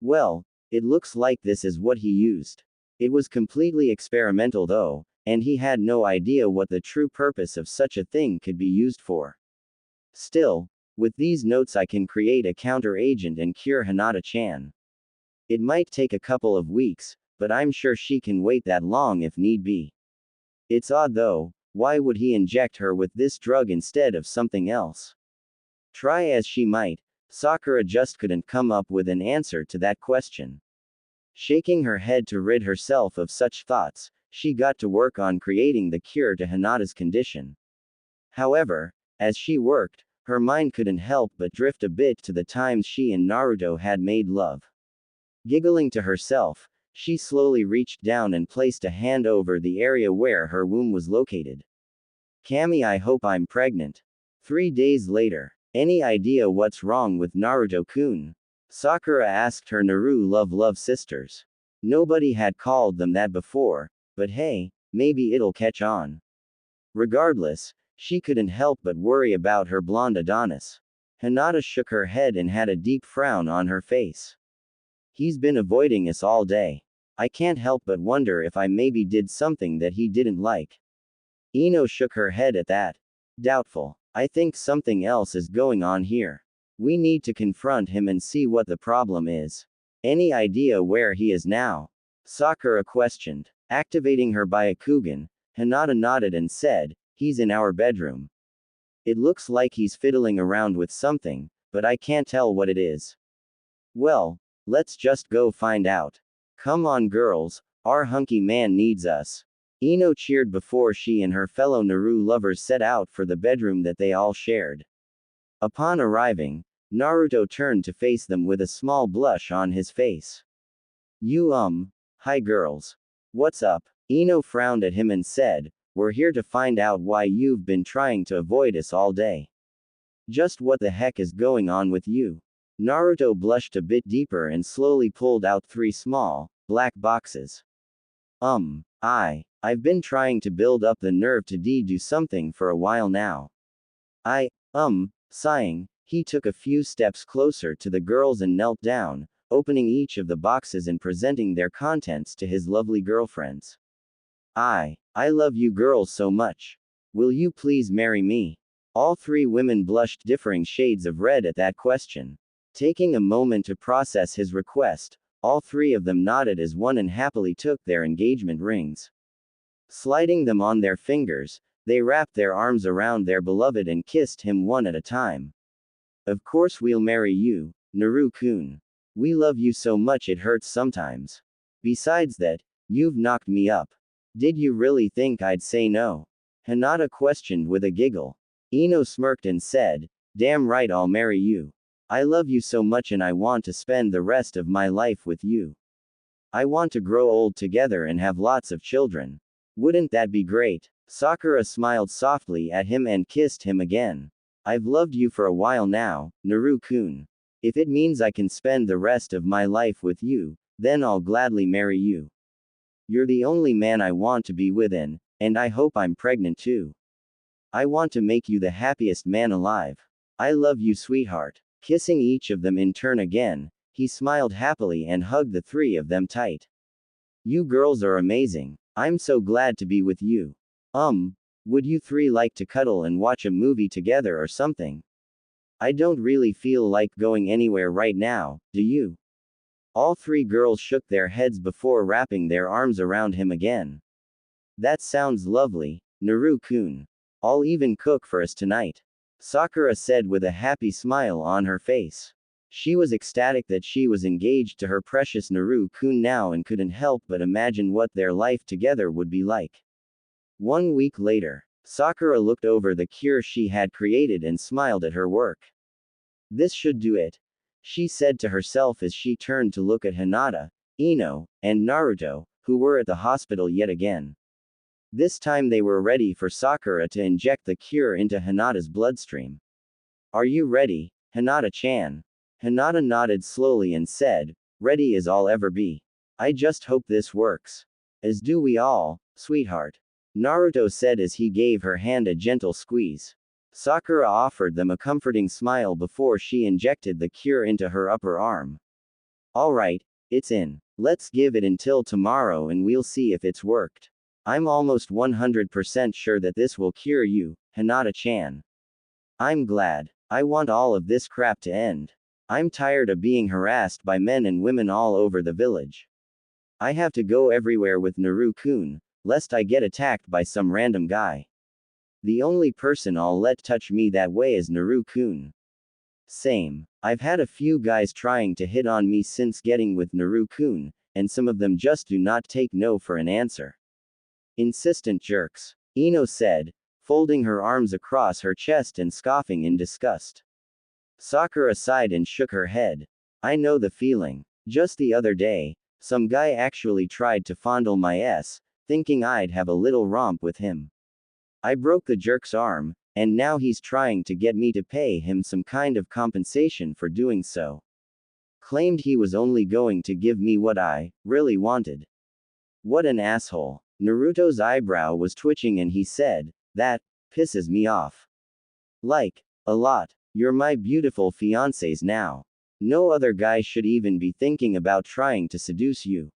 Well, it looks like this is what he used. It was completely experimental though, and he had no idea what the true purpose of such a thing could be used for. Still, with these notes I can create a counter-agent and cure Hinata-chan. It might take a couple of weeks, but I'm sure she can wait that long if need be. It's odd though, why would he inject her with this drug instead of something else? Try as she might, Sakura just couldn't come up with an answer to that question. Shaking her head to rid herself of such thoughts, she got to work on creating the cure to Hinata's condition. However, as she worked, her mind couldn't help but drift a bit to the times she and Naruto had made love. Giggling to herself, she slowly reached down and placed a hand over the area where her womb was located. Kami, I hope I'm pregnant. 3 days later. Any idea what's wrong with Naruto-kun? Sakura asked her Naru love sisters. Nobody had called them that before, but hey, maybe it'll catch on. Regardless, she couldn't help but worry about her blonde Adonis. Hinata shook her head and had a deep frown on her face. He's been avoiding us all day. I can't help but wonder if I maybe did something that he didn't like. Ino shook her head at that. Doubtful. I think something else is going on here. We need to confront him and see what the problem is. Any idea where he is now? Sakura questioned. Activating her Byakugan, Hinata nodded and said, he's in our bedroom. It looks like he's fiddling around with something, but I can't tell what it is. Well, let's just go find out. Come on girls, our hunky man needs us. Ino cheered before she and her fellow Naru lovers set out for the bedroom that they all shared. Upon arriving, Naruto turned to face them with a small blush on his face. Hi girls. What's up? Ino frowned at him and said, we're here to find out why you've been trying to avoid us all day. Just what the heck is going on with you? Naruto blushed a bit deeper and slowly pulled out 3 small, black boxes. I've been trying to build up the nerve to do something for a while now. Sighing, he took a few steps closer to the girls and knelt down, opening each of the boxes and presenting their contents to his lovely girlfriends. I love you girls so much. Will you please marry me? All 3 women blushed differing shades of red at that question. Taking a moment to process his request, all 3 of them nodded as one and happily took their engagement rings. Sliding them on their fingers, they wrapped their arms around their beloved and kissed him one at a time. Of course we'll marry you, Naru-kun. We love you so much it hurts sometimes. Besides that, you've knocked me up. Did you really think I'd say no? Hinata questioned with a giggle. Ino smirked and said, damn right I'll marry you. I love you so much and I want to spend the rest of my life with you. I want to grow old together and have lots of children. Wouldn't that be great? Sakura smiled softly at him and kissed him again. I've loved you for a while now, Naru-kun. If it means I can spend the rest of my life with you, then I'll gladly marry you. You're the only man I want to be with and I hope I'm pregnant too. I want to make you the happiest man alive. I love you sweetheart. Kissing each of them in turn again, he smiled happily and hugged the 3 of them tight. You girls are amazing. I'm so glad to be with you. Would you 3 like to cuddle and watch a movie together or something? I don't really feel like going anywhere right now, do you? All 3 girls shook their heads before wrapping their arms around him again. That sounds lovely, Naru-kun. I'll even cook for us tonight. Sakura said with a happy smile on her face. She was ecstatic that she was engaged to her precious Naru-kun now and couldn't help but imagine what their life together would be like. 1 week later, Sakura looked over the cure she had created and smiled at her work. This should do it, she said to herself as she turned to look at Hinata, Ino, and Naruto, who were at the hospital yet again. This time they were ready for Sakura to inject the cure into Hinata's bloodstream. Are you ready, Hinata-chan? Hinata nodded slowly and said, ready as I'll ever be. I just hope this works. As do we all, sweetheart. Naruto said as he gave her hand a gentle squeeze. Sakura offered them a comforting smile before she injected the cure into her upper arm. Alright, it's in. Let's give it until tomorrow and we'll see if it's worked. I'm almost 100% sure that this will cure you, Hinata-chan. I'm glad. I want all of this crap to end. I'm tired of being harassed by men and women all over the village. I have to go everywhere with Naru-kun, lest I get attacked by some random guy. The only person I'll let touch me that way is Naru-kun. Same. I've had a few guys trying to hit on me since getting with Naru-kun, and some of them just do not take no for an answer. Insistent jerks. Ino said, folding her arms across her chest and scoffing in disgust. Sakura sighed and shook her head. I know the feeling. Just the other day, some guy actually tried to fondle my ass, thinking I'd have a little romp with him. I broke the jerk's arm, and now he's trying to get me to pay him some kind of compensation for doing so. Claimed he was only going to give me what I really wanted. What an asshole. Naruto's eyebrow was twitching and he said, that pisses me off. Like, a lot. You're my beautiful fiancés now. No other guy should even be thinking about trying to seduce you.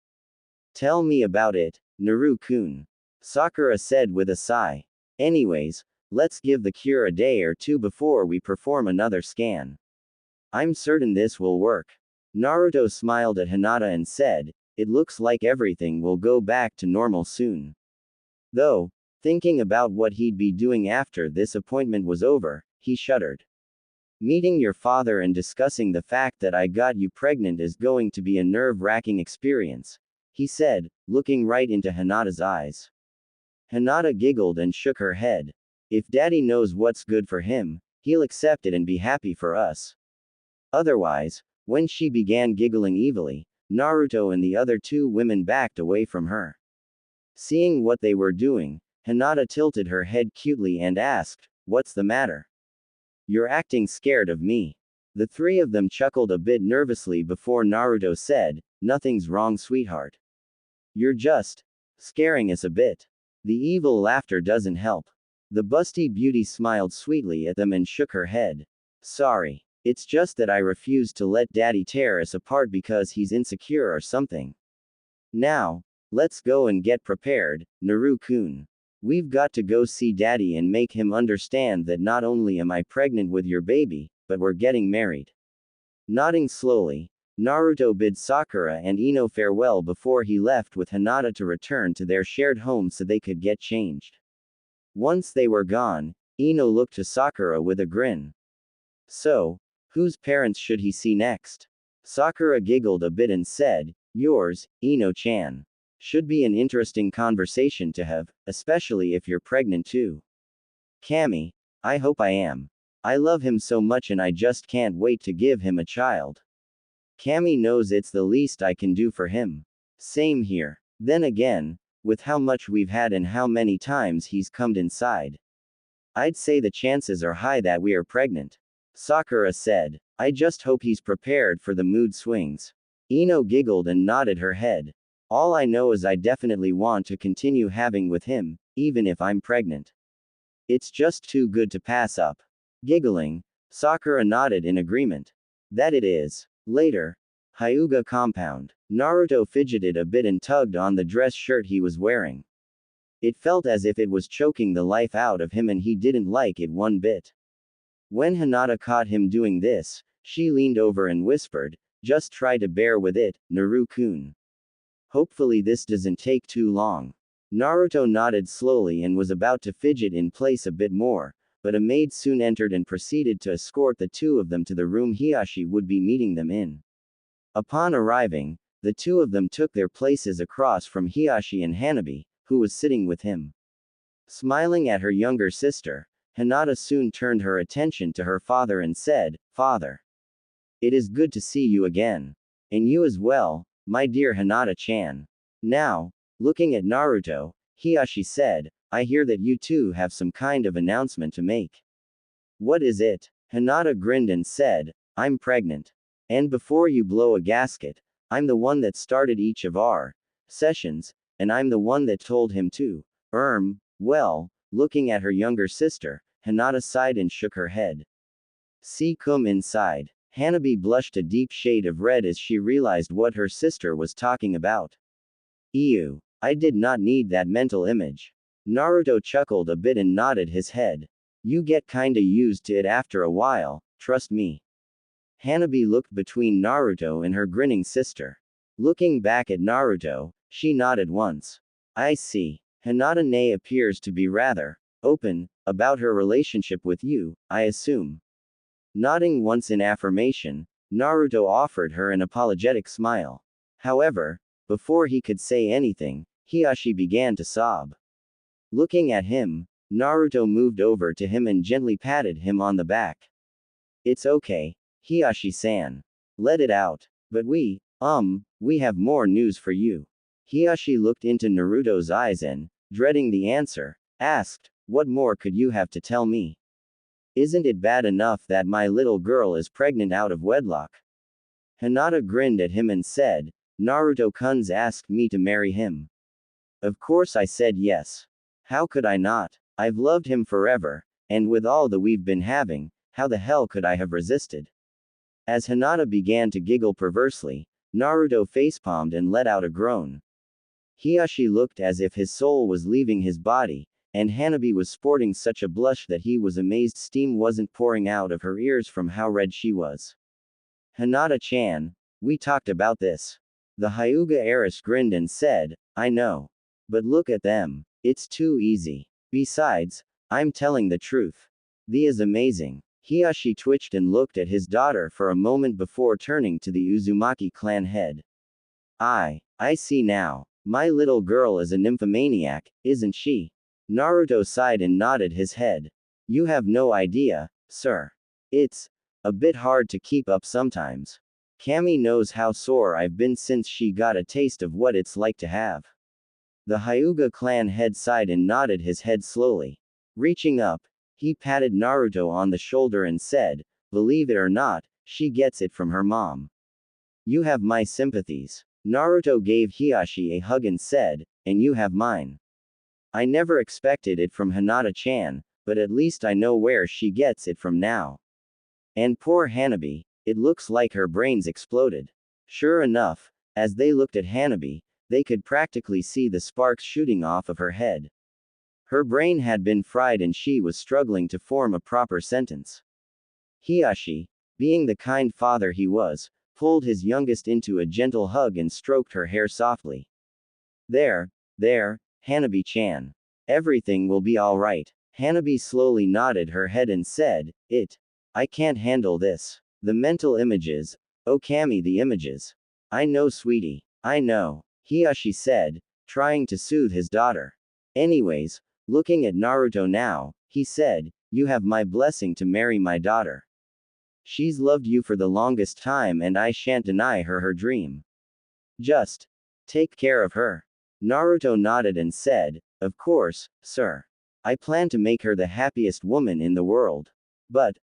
Tell me about it, Naru-kun. Sakura said with a sigh. Anyways, let's give the cure a day or 2 before we perform another scan. I'm certain this will work. Naruto smiled at Hinata and said, it looks like everything will go back to normal soon. Though, thinking about what he'd be doing after this appointment was over, he shuddered. Meeting your father and discussing the fact that I got you pregnant is going to be a nerve-wracking experience, he said, looking right into Hinata's eyes. Hinata giggled and shook her head. If daddy knows what's good for him, he'll accept it and be happy for us. Otherwise, when she began giggling evilly, Naruto and the other two women backed away from her. Seeing what they were doing, Hinata tilted her head cutely and asked, "What's the matter? You're acting scared of me." The three of them chuckled a bit nervously before Naruto said, "Nothing's wrong, sweetheart. You're just scaring us a bit." The evil laughter doesn't help. The busty beauty smiled sweetly at them and shook her head. "Sorry. It's just that I refuse to let daddy tear us apart because he's insecure or something. Now, let's go and get prepared, Naru-kun. We've got to go see daddy and make him understand that not only am I pregnant with your baby, but we're getting married." Nodding slowly, Naruto bid Sakura and Ino farewell before he left with Hinata to return to their shared home so they could get changed. Once they were gone, Ino looked to Sakura with a grin. "So, whose parents should he see next?" Sakura giggled a bit and said, "Yours, Ino-chan. Should be an interesting conversation to have, especially if you're pregnant too." "Kami, I hope I am. I love him so much and I just can't wait to give him a child. Kami knows it's the least I can do for him." "Same here. Then again, with how much we've had and how many times he's come inside, I'd say the chances are high that we are pregnant," Sakura said. "I just hope he's prepared for the mood swings." Ino giggled and nodded her head. "All I know is I definitely want to continue having with him, even if I'm pregnant. It's just too good to pass up." Giggling, Sakura nodded in agreement. "That it is." Later, Hyuga compound. Naruto fidgeted a bit and tugged on the dress shirt he was wearing. It felt as if it was choking the life out of him and he didn't like it one bit. When Hinata caught him doing this, she leaned over and whispered, "Just try to bear with it, Naru-kun. Hopefully this doesn't take too long." Naruto nodded slowly and was about to fidget in place a bit more, but a maid soon entered and proceeded to escort the two of them to the room Hiashi would be meeting them in. Upon arriving, the two of them took their places across from Hiashi and Hanabi, who was sitting with him. Smiling at her younger sister, Hinata soon turned her attention to her father and said, "Father, it is good to see you again. And you as well, my dear Hinata-chan." Now, looking at Naruto, Hiashi said, "I hear that you two have some kind of announcement to make." "What is it?" Hinata grinned and said, "I'm pregnant. And before you blow a gasket, I'm the one that started each of our sessions, and I'm the one that told him to. Well." Looking at her younger sister, Hinata sighed and shook her head. "See come inside." Hanabi blushed a deep shade of red as she realized what her sister was talking about. "Ew. I did not need that mental image." Naruto chuckled a bit and nodded his head. "You get kinda used to it after a while, trust me." Hanabi looked between Naruto and her grinning sister. Looking back at Naruto, she nodded once. "I see. Hinata-ne appears to be rather open about her relationship with you, I assume." Nodding once in affirmation, Naruto offered her an apologetic smile. However, before he could say anything, Hiashi began to sob. Looking at him, Naruto moved over to him and gently patted him on the back. "It's okay, Hiashi-san. Let it out. But we have more news for you." Hiashi looked into Naruto's eyes and, dreading the answer, asked, "What more could you have to tell me? Isn't it bad enough that my little girl is pregnant out of wedlock?" Hinata grinned at him and said, "Naruto-kun's asked me to marry him. Of course I said yes. How could I not? I've loved him forever, and with all that we've been having, how the hell could I have resisted?" As Hinata began to giggle perversely, Naruto facepalmed and let out a groan. Hiashi looked as if his soul was leaving his body, and Hanabi was sporting such a blush that he was amazed steam wasn't pouring out of her ears from how red she was. "Hinata-chan, we talked about this." The Hyuga heiress grinned and said, "I know. But look at them. It's too easy. Besides, I'm telling the truth. The is amazing." Hiashi twitched and looked at his daughter for a moment before turning to the Uzumaki clan head. I see now. My little girl is a nymphomaniac, isn't she? Naruto sighed and nodded his head. You have no idea, sir. It's a bit hard to keep up sometimes. Cammy knows how sore I've been since she got a taste of what it's like to have. The Hyuga clan head sighed and nodded his head slowly. Reaching up, he patted Naruto on the shoulder and said, believe it or not, she gets it from her mom. You have my sympathies. Naruto gave Hiashi a hug and said, and you have mine. I never expected it from Hinata-chan, but at least I know where she gets it from now. And poor Hanabi, it looks like her brains exploded. Sure enough, as they looked at Hanabi, they could practically see the sparks shooting off of her head. Her brain had been fried and she was struggling to form a proper sentence. Hiashi, being the kind father he was, pulled his youngest into a gentle hug and stroked her hair softly. There, Hanabi-chan. Everything will be alright. Hanabi slowly nodded her head and said, I can't handle this. The mental images. Oh Kami, the images. I know sweetie. I know. Hiashi said, trying to soothe his daughter. Anyways, looking at Naruto now, he said, you have my blessing to marry my daughter. She's loved you for the longest time and I shan't deny her her dream. Just take care of her. Naruto nodded and said, of course, sir. I plan to make her the happiest woman in the world. But,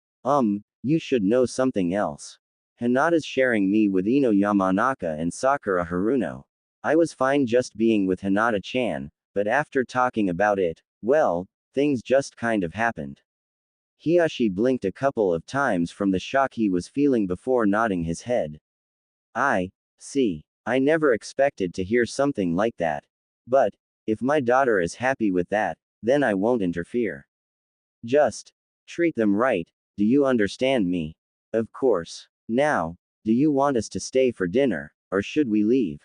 you should know something else. Hinata's sharing me with Ino Yamanaka and Sakura Haruno. I was fine just being with Hinata-chan, but after talking about it, well, things just kind of happened. Hiashi blinked a couple of times from the shock he was feeling before nodding his head. I see. I never expected to hear something like that. But, if my daughter is happy with that, then I won't interfere. Just treat them right, do you understand me? Of course. Now, do you want us to stay for dinner, or should we leave?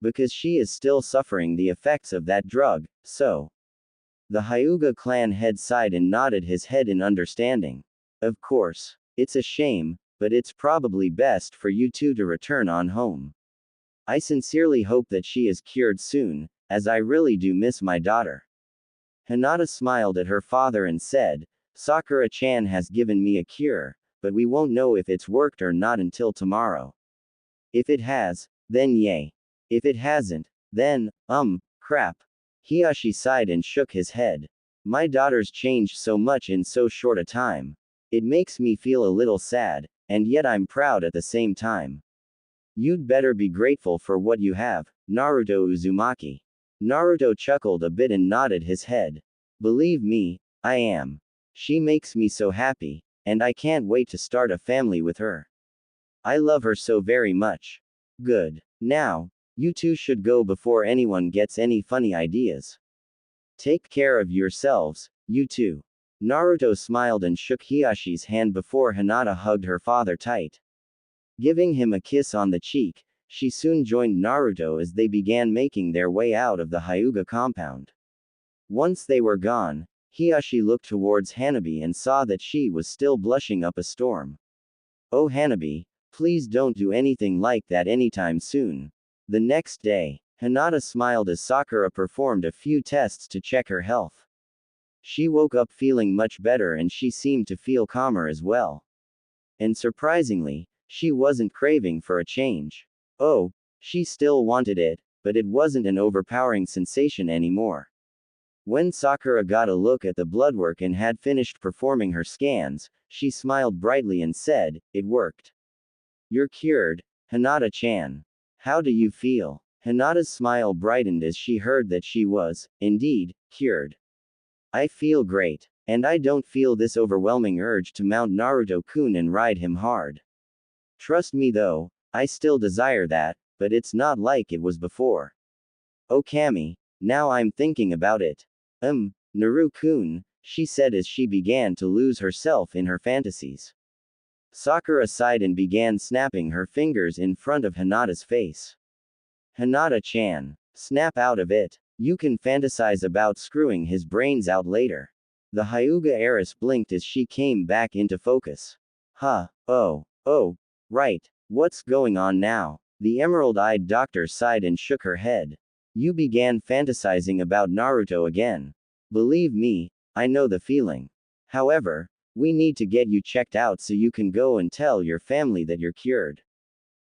Because she is still suffering the effects of that drug, so. The Hyuga clan head sighed and nodded his head in understanding. Of course. It's a shame, but it's probably best for you two to return on home. I sincerely hope that she is cured soon, as I really do miss my daughter. Hinata smiled at her father and said, Sakura-chan has given me a cure, but we won't know if it's worked or not until tomorrow. If it has, then yay. If it hasn't, then, crap. Hiashi sighed and shook his head. My daughter's changed so much in so short a time. It makes me feel a little sad, and yet I'm proud at the same time. You'd better be grateful for what you have, Naruto Uzumaki. Naruto chuckled a bit and nodded his head. Believe me, I am. She makes me so happy, and I can't wait to start a family with her. I love her so very much. Good. Now, you two should go before anyone gets any funny ideas. Take care of yourselves, you two. Naruto smiled and shook Hiashi's hand before Hinata hugged her father tight. Giving him a kiss on the cheek, she soon joined Naruto as they began making their way out of the Hyuga compound. Once they were gone, Hiashi looked towards Hanabi and saw that she was still blushing up a storm. Oh Hanabi, please don't do anything like that anytime soon. The next day, Hinata smiled as Sakura performed a few tests to check her health. She woke up feeling much better and she seemed to feel calmer as well. And surprisingly, she wasn't craving for a change. Oh, she still wanted it, but it wasn't an overpowering sensation anymore. When Sakura got a look at the bloodwork and had finished performing her scans, she smiled brightly and said, it worked. You're cured, Hinata-chan. How do you feel? Hinata's smile brightened as she heard that she was, indeed, cured. I feel great. And I don't feel this overwhelming urge to mount Naruto-kun and ride him hard. Trust me though, I still desire that, but it's not like it was before. Oh Kami, now I'm thinking about it. Naru-kun, she said as she began to lose herself in her fantasies. Sakura sighed and began snapping her fingers in front of Hinata's face. Hinata-chan, snap out of it. You can fantasize about screwing his brains out later. The Hyuga heiress blinked as she came back into focus. Huh, oh, right. What's going on now? The emerald-eyed doctor sighed and shook her head. You began fantasizing about Naruto again. Believe me, I know the feeling. However, we need to get you checked out so you can go and tell your family that you're cured.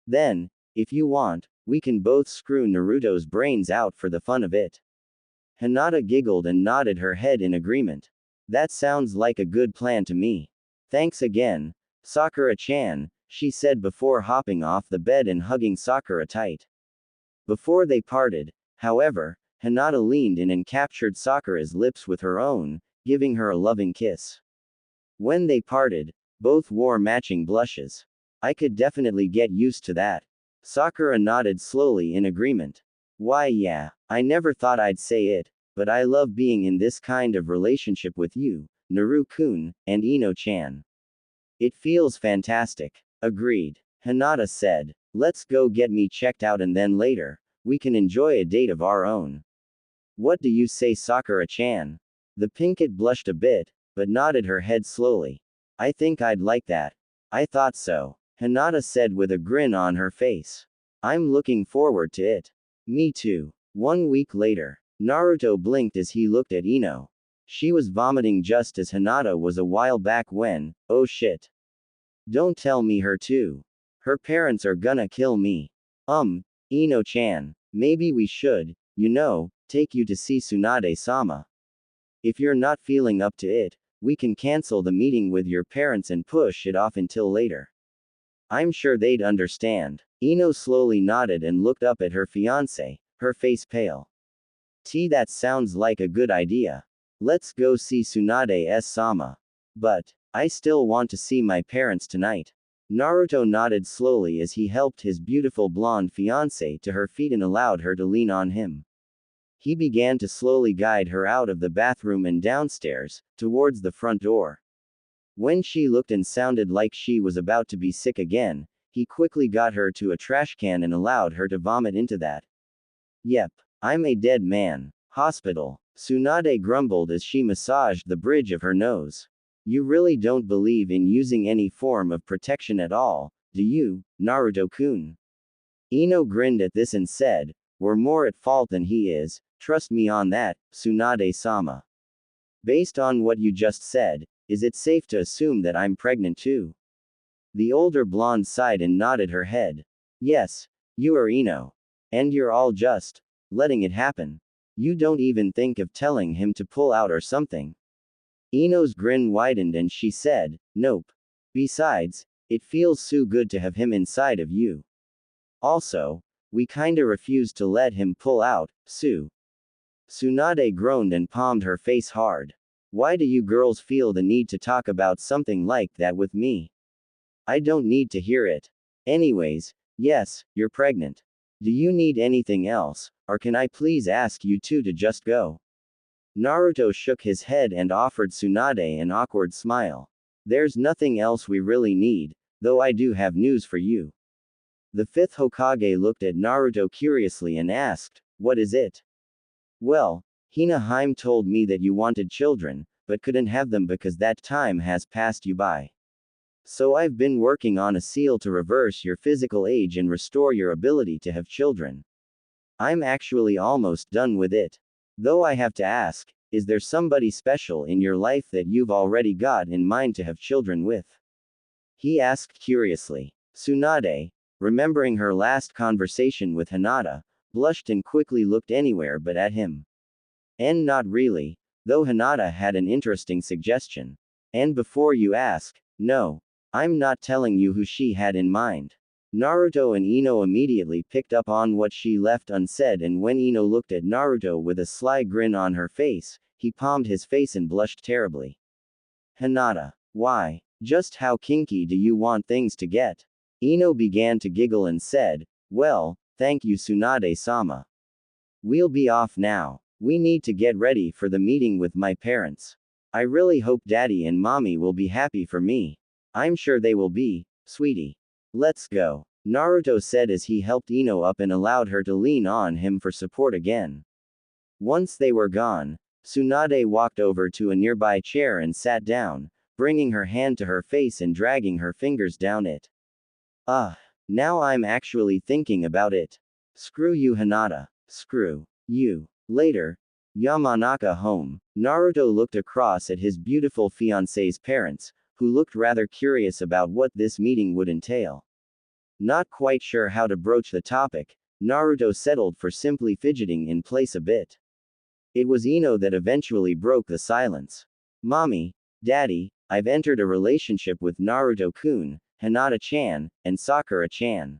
Then, if you want, we can both screw Naruto's brains out for the fun of it. Hinata giggled and nodded her head in agreement. That sounds like a good plan to me. Thanks again, Sakura-chan, she said before hopping off the bed and hugging Sakura tight. Before they parted, however, Hinata leaned in and captured Sakura's lips with her own, giving her a loving kiss. When they parted, both wore matching blushes. I could definitely get used to that. Sakura nodded slowly in agreement. Why yeah, I never thought I'd say it, but I love being in this kind of relationship with you, Naru-kun, and Ino-chan. It feels fantastic. Agreed. Hinata said. Let's go get me checked out and then later, we can enjoy a date of our own. What do you say, Sakura-chan? The pinkette blushed a bit, but nodded her head slowly. I think I'd like that. I thought so, Hinata said with a grin on her face. I'm looking forward to it. Me too. 1 week later, Naruto blinked as he looked at Ino. She was vomiting just as Hinata was a while back when, oh shit. Don't tell me her too. Her parents are gonna kill me. Ino-chan, maybe we should, take you to see Tsunade-sama. If you're not feeling up to it, we can cancel the meeting with your parents and push it off until later. I'm sure they'd understand. Ino slowly nodded and looked up at her fiancé, her face pale. That sounds like a good idea. Let's go see Tsunade-sama. But, I still want to see my parents tonight. Naruto nodded slowly as he helped his beautiful blonde fiancée to her feet and allowed her to lean on him. He began to slowly guide her out of the bathroom and downstairs, towards the front door. When she looked and sounded like she was about to be sick again, he quickly got her to a trash can and allowed her to vomit into that. Yep, I'm a dead man. Hospital. Tsunade grumbled as she massaged the bridge of her nose. You really don't believe in using any form of protection at all, do you, Naruto-kun? Ino grinned at this and said, we're more at fault than he is, trust me on that, Tsunade-sama. Based on what you just said, is it safe to assume that I'm pregnant too? The older blonde sighed and nodded her head. Yes, you are Ino. And you're all just letting it happen. You don't even think of telling him to pull out or something. Ino's grin widened and she said, nope. Besides, it feels so good to have him inside of you. Also, we kinda refused to let him pull out, Sue. Tsunade groaned and palmed her face hard. Why do you girls feel the need to talk about something like that with me? I don't need to hear it. Anyways, yes, you're pregnant. Do you need anything else, or can I please ask you two to just go? Naruto shook his head and offered Tsunade an awkward smile. There's nothing else we really need, though I do have news for you. The fifth Hokage looked at Naruto curiously and asked, what is it? Well, Hina told me that you wanted children, but couldn't have them because that time has passed you by. So I've been working on a seal to reverse your physical age and restore your ability to have children. I'm actually almost done with it. Though I have to ask, is there somebody special in your life that you've already got in mind to have children with? He asked curiously. Tsunade, remembering her last conversation with Hinata, blushed and quickly looked anywhere but at him. And not really, though Hinata had an interesting suggestion. And before you ask, no, I'm not telling you who she had in mind. Naruto and Ino immediately picked up on what she left unsaid, and when Ino looked at Naruto with a sly grin on her face, he palmed his face and blushed terribly. Hinata, why? Just how kinky do you want things to get? Ino began to giggle and said, well, thank you Tsunade-sama. We'll be off now. We need to get ready for the meeting with my parents. I really hope Daddy and Mommy will be happy for me. I'm sure they will be, sweetie. Let's go, Naruto said as he helped Ino up and allowed her to lean on him for support again. Once they were gone, Tsunade walked over to a nearby chair and sat down, bringing her hand to her face and dragging her fingers down it. Now I'm actually thinking about it. Screw you Hinata. Screw you. Later, Yamanaka home. Naruto looked across at his beautiful fiance's parents, who looked rather curious about what this meeting would entail. Not quite sure how to broach the topic, Naruto settled for simply fidgeting in place a bit. It was Ino that eventually broke the silence. Mommy, Daddy, I've entered a relationship with Naruto-kun, Hinata-chan, and Sakura-chan.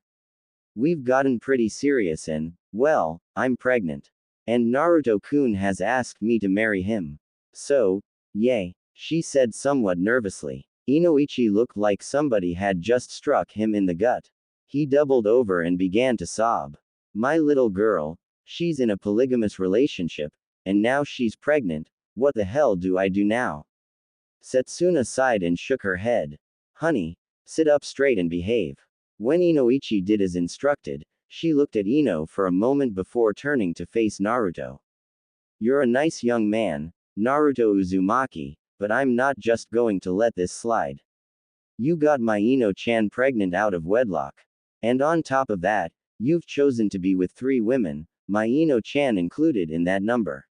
We've gotten pretty serious and, well, I'm pregnant. And Naruto-kun has asked me to marry him. So, yay, she said somewhat nervously. Inoichi looked like somebody had just struck him in the gut. He doubled over and began to sob. My little girl, she's in a polygamous relationship, and now she's pregnant, what the hell do I do now? Setsuna sighed and shook her head. Honey, sit up straight and behave. When Inoichi did as instructed, she looked at Ino for a moment before turning to face Naruto. You're a nice young man, Naruto Uzumaki, but I'm not just going to let this slide. You got my Ino-chan pregnant out of wedlock. And on top of that, you've chosen to be with 3 women, my Ino-chan included in that number.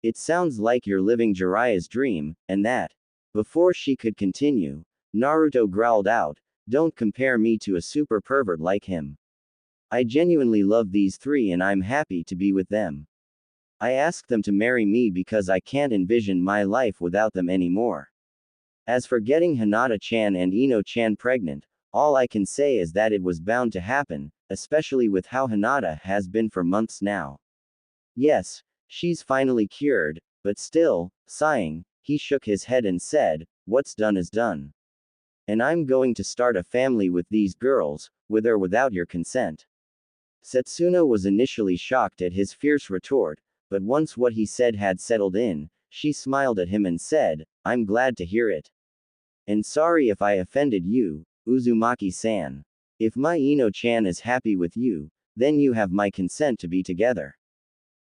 It sounds like you're living Jiraiya's dream, and that. Before she could continue, Naruto growled out, don't compare me to a super pervert like him. I genuinely love these 3 and I'm happy to be with them. I asked them to marry me because I can't envision my life without them anymore. As for getting Hinata-chan and Ino-chan pregnant, all I can say is that it was bound to happen, especially with how Hinata has been for months now. Yes, she's finally cured, but still, sighing, he shook his head and said, what's done is done. And I'm going to start a family with these girls, with or without your consent. Setsuna was initially shocked at his fierce retort, but once what he said had settled in, she smiled at him and said, I'm glad to hear it. And sorry if I offended you, Uzumaki-san. If my Ino-chan is happy with you, then you have my consent to be together.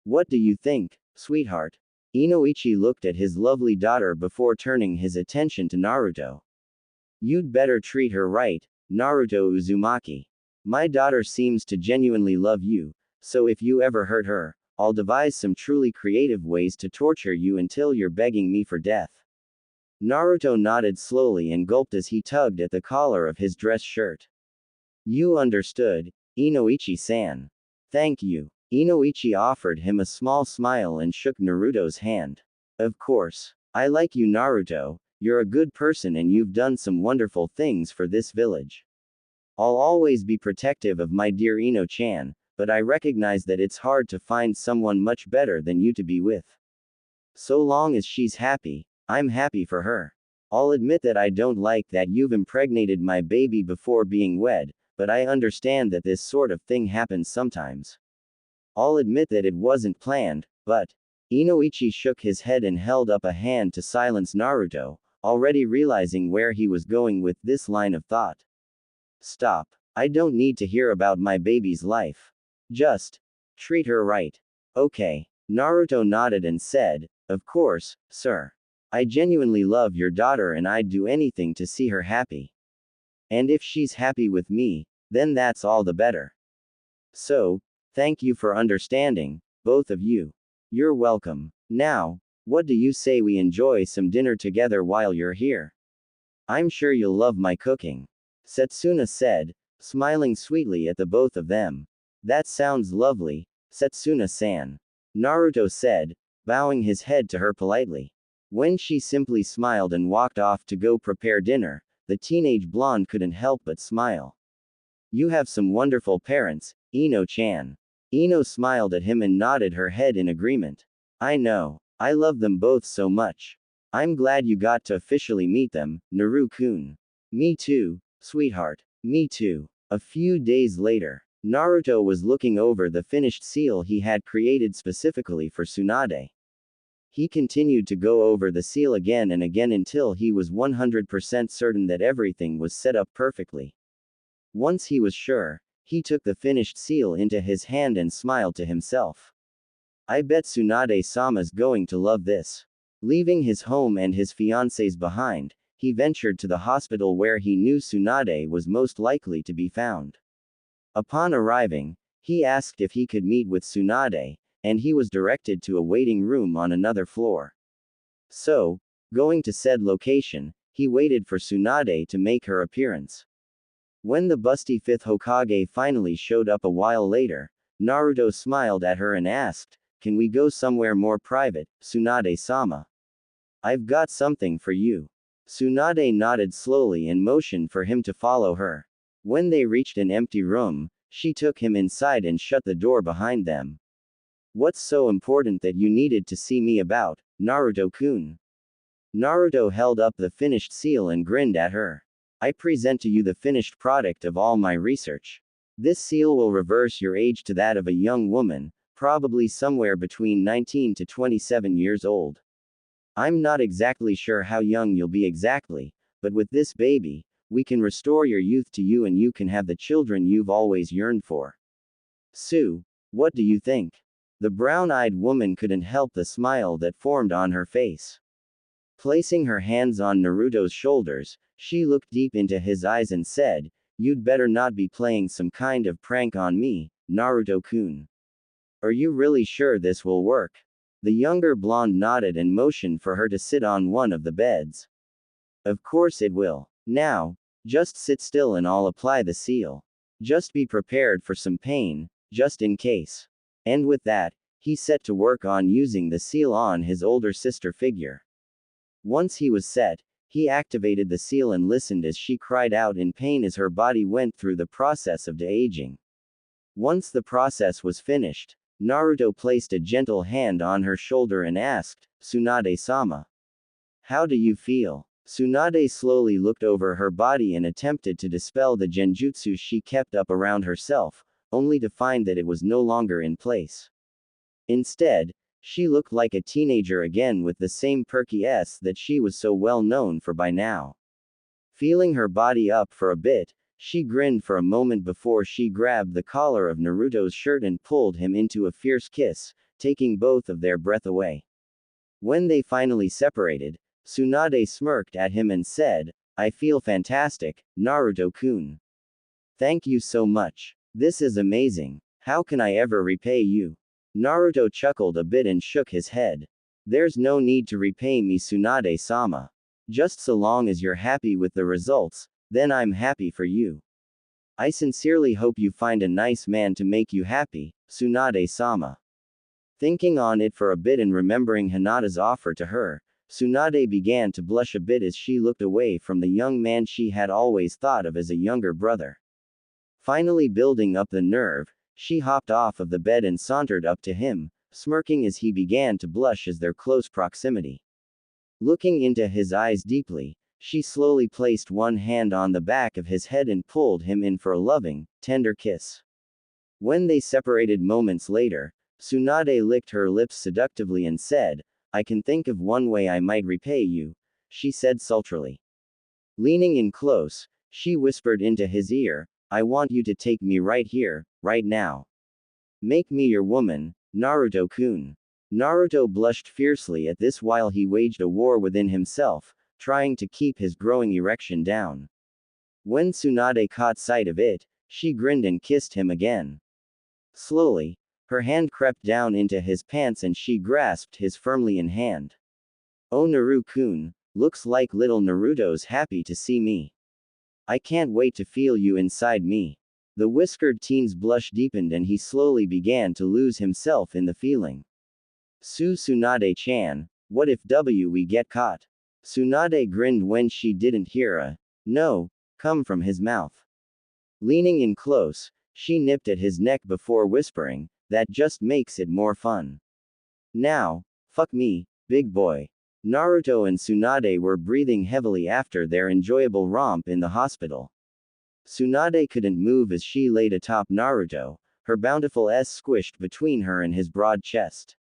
What do you think, sweetheart? Inoichi looked at his lovely daughter before turning his attention to Naruto. You'd better treat her right, Naruto Uzumaki. My daughter seems to genuinely love you, so if you ever hurt her, I'll devise some truly creative ways to torture you until you're begging me for death. Naruto nodded slowly and gulped as he tugged at the collar of his dress shirt. You understood, Inoichi-san. Thank you. Inoichi offered him a small smile and shook Naruto's hand. Of course. I like you, Naruto. You're a good person and you've done some wonderful things for this village. I'll always be protective of my dear Ino-chan, but I recognize that it's hard to find someone much better than you to be with. So long as she's happy, I'm happy for her. I'll admit that I don't like that you've impregnated my baby before being wed, but I understand that this sort of thing happens sometimes. I'll admit that it wasn't planned, but. Inoichi shook his head and held up a hand to silence Naruto, already realizing where he was going with this line of thought. Stop. I don't need to hear about my baby's life. Just treat her right. Okay. Naruto nodded and said, of course, sir. I genuinely love your daughter and I'd do anything to see her happy. And if she's happy with me, then that's all the better. So, thank you for understanding, both of you. You're welcome. Now, what do you say we enjoy some dinner together while you're here? I'm sure you'll love my cooking. Setsuna said, smiling sweetly at the both of them. That sounds lovely, Setsuna-san. Naruto said, bowing his head to her politely. When she simply smiled and walked off to go prepare dinner, the teenage blonde couldn't help but smile. You have some wonderful parents, Ino-chan. Ino smiled at him and nodded her head in agreement. I know. I love them both so much. I'm glad you got to officially meet them, Naru-kun. Me too, sweetheart. Me too. A few days later, Naruto was looking over the finished seal he had created specifically for Tsunade. He continued to go over the seal again and again until he was 100% certain that everything was set up perfectly. Once he was sure, he took the finished seal into his hand and smiled to himself. I bet Tsunade-sama's going to love this. Leaving his home and his fiancées behind, he ventured to the hospital where he knew Tsunade was most likely to be found. Upon arriving, he asked if he could meet with Tsunade, and he was directed to a waiting room on another floor. So, going to said location, he waited for Tsunade to make her appearance. When the busty 5th Hokage finally showed up a while later, Naruto smiled at her and asked, "Can we go somewhere more private, Tsunade-sama? I've got something for you." Tsunade nodded slowly and motioned for him to follow her. When they reached an empty room, she took him inside and shut the door behind them. "What's so important that you needed to see me about, Naruto-kun?" Naruto held up the finished seal and grinned at her. "I present to you the finished product of all my research. This seal will reverse your age to that of a young woman, probably somewhere between 19 to 27 years old. I'm not exactly sure how young you'll be exactly, but with this baby, we can restore your youth to you and you can have the children you've always yearned for. Sue, what do you think?" The brown-eyed woman couldn't help the smile that formed on her face. Placing her hands on Naruto's shoulders, she looked deep into his eyes and said, "You'd better not be playing some kind of prank on me, Naruto-kun. Are you really sure this will work?" The younger blonde nodded and motioned for her to sit on one of the beds. "Of course it will. Now, just sit still and I'll apply the seal. Just be prepared for some pain, just in case." And with that, he set to work on using the seal on his older sister figure. Once he was set, he activated the seal and listened as she cried out in pain as her body went through the process of de-aging. Once the process was finished, Naruto placed a gentle hand on her shoulder and asked, "Tsunade-sama. How do you feel?" Tsunade slowly looked over her body and attempted to dispel the genjutsu she kept up around herself, only to find that it was no longer in place. Instead, she looked like a teenager again with the same perky S that she was so well known for by now. Feeling her body up for a bit, she grinned for a moment before she grabbed the collar of Naruto's shirt and pulled him into a fierce kiss, taking both of their breath away. When they finally separated, Tsunade smirked at him and said, "I feel fantastic, Naruto-kun. Thank you so much. This is amazing. How can I ever repay you?" Naruto chuckled a bit and shook his head. "There's no need to repay me, Tsunade-sama. Just so long as you're happy with the results, then I'm happy for you. I sincerely hope you find a nice man to make you happy, Tsunade-sama." Thinking on it for a bit and remembering Hinata's offer to her, Tsunade began to blush a bit as she looked away from the young man she had always thought of as a younger brother. Finally building up the nerve, she hopped off of the bed and sauntered up to him, smirking as he began to blush as their close proximity. Looking into his eyes deeply, she slowly placed one hand on the back of his head and pulled him in for a loving, tender kiss. When they separated moments later, Tsunade licked her lips seductively and said, "I can think of one way I might repay you," she said sultrily. Leaning in close, she whispered into his ear, "I want you to take me right here, right now. Make me your woman, Naruto-kun." Naruto blushed fiercely at this while he waged a war within himself, trying to keep his growing erection down. When Tsunade caught sight of it, she grinned and kissed him again. Slowly, her hand crept down into his pants and she grasped his firmly in hand. "Oh Naru-kun, looks like little Naruto's happy to see me. I can't wait to feel you inside me." The whiskered teen's blush deepened and he slowly began to lose himself in the feeling. Tsunade-chan, what if we get caught?" Tsunade grinned when she didn't hear a "no" come from his mouth. Leaning in close, she nipped at his neck before whispering, "That just makes it more fun. Now, fuck me, big boy." Naruto and Tsunade were breathing heavily after their enjoyable romp in the hospital. Tsunade couldn't move as she laid atop Naruto, her bountiful S squished between her and his broad chest.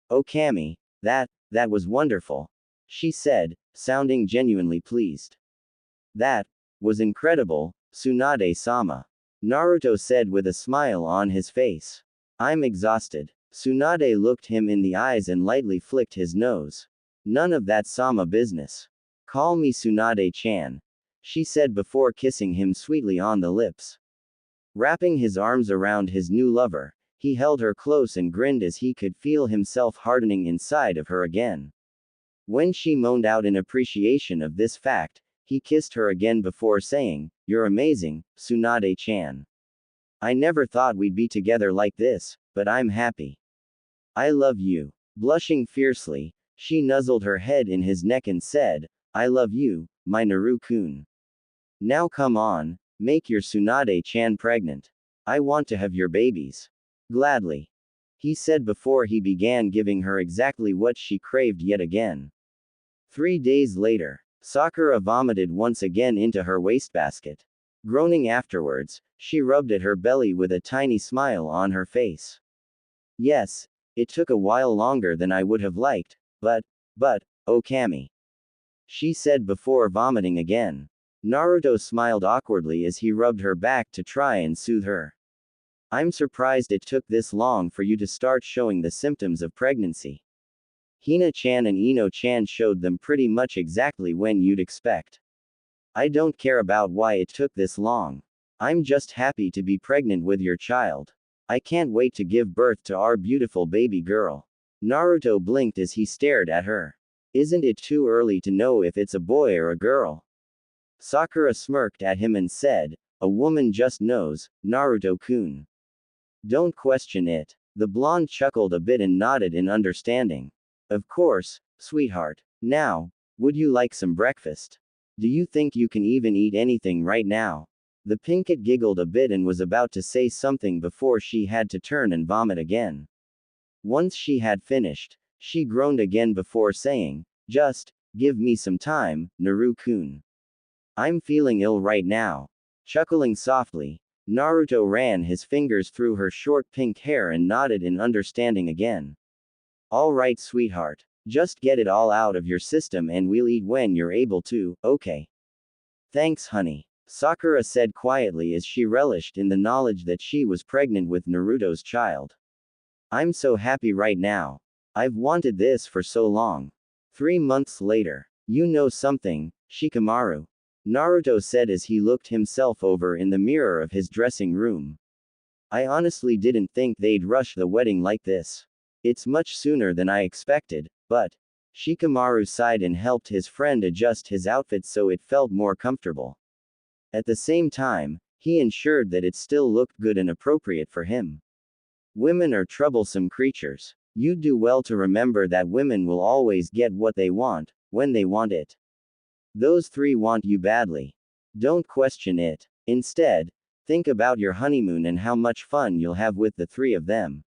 "Oh Kami, that was wonderful," she said, sounding genuinely pleased. "That was incredible, Tsunade-sama," Naruto said with a smile on his face. "I'm exhausted." Tsunade looked him in the eyes and lightly flicked his nose. "None of that Sama business. Call me Tsunade-chan," she said before kissing him sweetly on the lips. Wrapping his arms around his new lover, He held her close and grinned as he could feel himself hardening inside of her again. When she moaned out in appreciation of this fact, he kissed her again before saying, "You're amazing, Tsunade-chan. I never thought we'd be together like this, but I'm happy. I love you." Blushing fiercely, she nuzzled her head in his neck and said, "I love you, my Naru-kun. Now come on, make your Tsunade-chan pregnant. I want to have your babies." "Gladly," he said before he began giving her exactly what she craved yet again. 3 days later, Sakura vomited once again into her wastebasket. Groaning afterwards, she rubbed at her belly with a tiny smile on her face. "Yes, it took a while longer than I would have liked, but, Okami," she said before vomiting again. Naruto smiled awkwardly as he rubbed her back to try and soothe her. "I'm surprised it took this long for you to start showing the symptoms of pregnancy. Hina-chan and Ino-chan showed them pretty much exactly when you'd expect. I don't care about why it took this long. I'm just happy to be pregnant with your child. I can't wait to give birth to our beautiful baby girl." Naruto blinked as he stared at her. "Isn't it too early to know if it's a boy or a girl?" Sakura smirked at him and said, "A woman just knows, Naruto-kun. Don't question it." The blonde chuckled a bit and nodded in understanding. "Of course, sweetheart. Now, would you like some breakfast? Do you think you can even eat anything right now?" The pinkett giggled a bit and was about to say something before she had to turn and vomit again. Once she had finished, she groaned again before saying, "Just, give me some time, Naru-kun. I'm feeling ill right now." Chuckling softly, Naruto ran his fingers through her short pink hair and nodded in understanding again. "All right, sweetheart. Just get it all out of your system and we'll eat when you're able to, okay?" "Thanks, honey," Sakura said quietly as she relished in the knowledge that she was pregnant with Naruto's child. "I'm so happy right now. I've wanted this for so long." 3 months later. "You know something, Shikamaru?" Naruto said as he looked himself over in the mirror of his dressing room. "I honestly didn't think they'd rush the wedding like this. It's much sooner than I expected, but..." Shikamaru sighed and helped his friend adjust his outfit so it felt more comfortable. At the same time, he ensured that it still looked good and appropriate for him. Women are troublesome creatures. You'd do well to remember that women will always get what they want, when they want it. Those three want you badly. Don't question it. Instead, think about your honeymoon and how much fun you'll have with the three of them.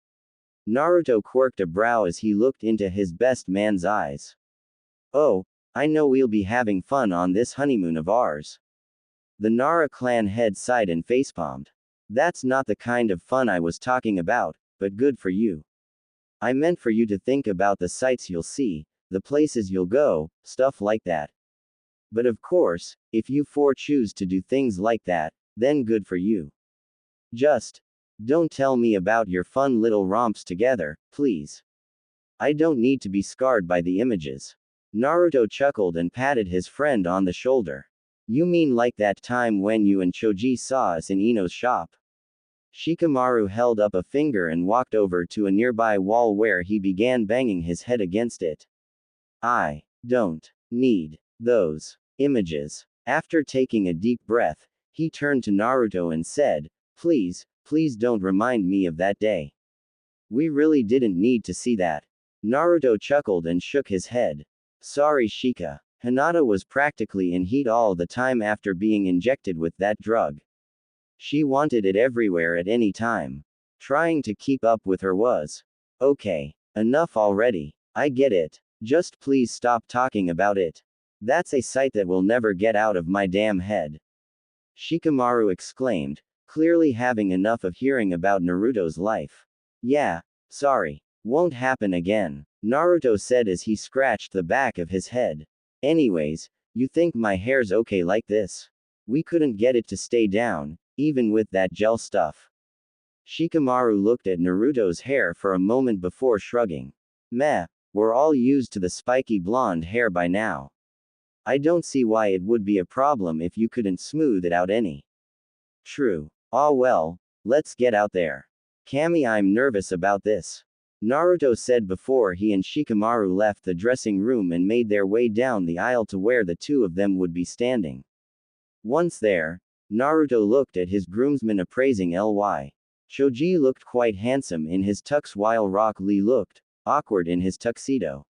Naruto quirked a brow as he looked into his best man's eyes. "Oh, I know we'll be having fun on this honeymoon of ours." The Nara clan head sighed and facepalmed. "That's not the kind of fun I was talking about, but good for you. I meant for you to think about the sights you'll see, the places you'll go, stuff like that. But of course, if you four choose to do things like that, then good for you. Just don't tell me about your fun little romps together, please. I don't need to be scarred by the images." Naruto chuckled and patted his friend on the shoulder. "You mean like that time when you and Choji saw us in Ino's shop?" Shikamaru held up a finger and walked over to a nearby wall where he began banging his head against it. "I don't need those images." After taking a deep breath, he turned to Naruto and said, please don't remind me of that day. We really didn't need to see that." Naruto chuckled and shook his head. "Sorry, Shika. Hinata was practically in heat all the time after being injected with that drug. She wanted it everywhere at any time. Trying to keep up with her was. Okay. Enough already. I get it. Just please stop talking about it. That's a sight that will never get out of my damn head." Shikamaru exclaimed, clearly having enough of hearing about Naruto's life. "Yeah, sorry. Won't happen again," Naruto said as he scratched the back of his head. "Anyways, you think my hair's okay like this? We couldn't get it to stay down, even with that gel stuff." Shikamaru looked at Naruto's hair for a moment before shrugging. "Meh, we're all used to the spiky blonde hair by now. I don't see why it would be a problem if you couldn't smooth it out any." "True. Ah well, let's get out there." Kami, I'm nervous about this. Naruto said before he and Shikamaru left the dressing room and made their way down the aisle to where the two of them would be standing. Once there, Naruto looked at his groomsmen appraising Ly. Shoji looked quite handsome in his tux while Rock Lee looked awkward in his tuxedo.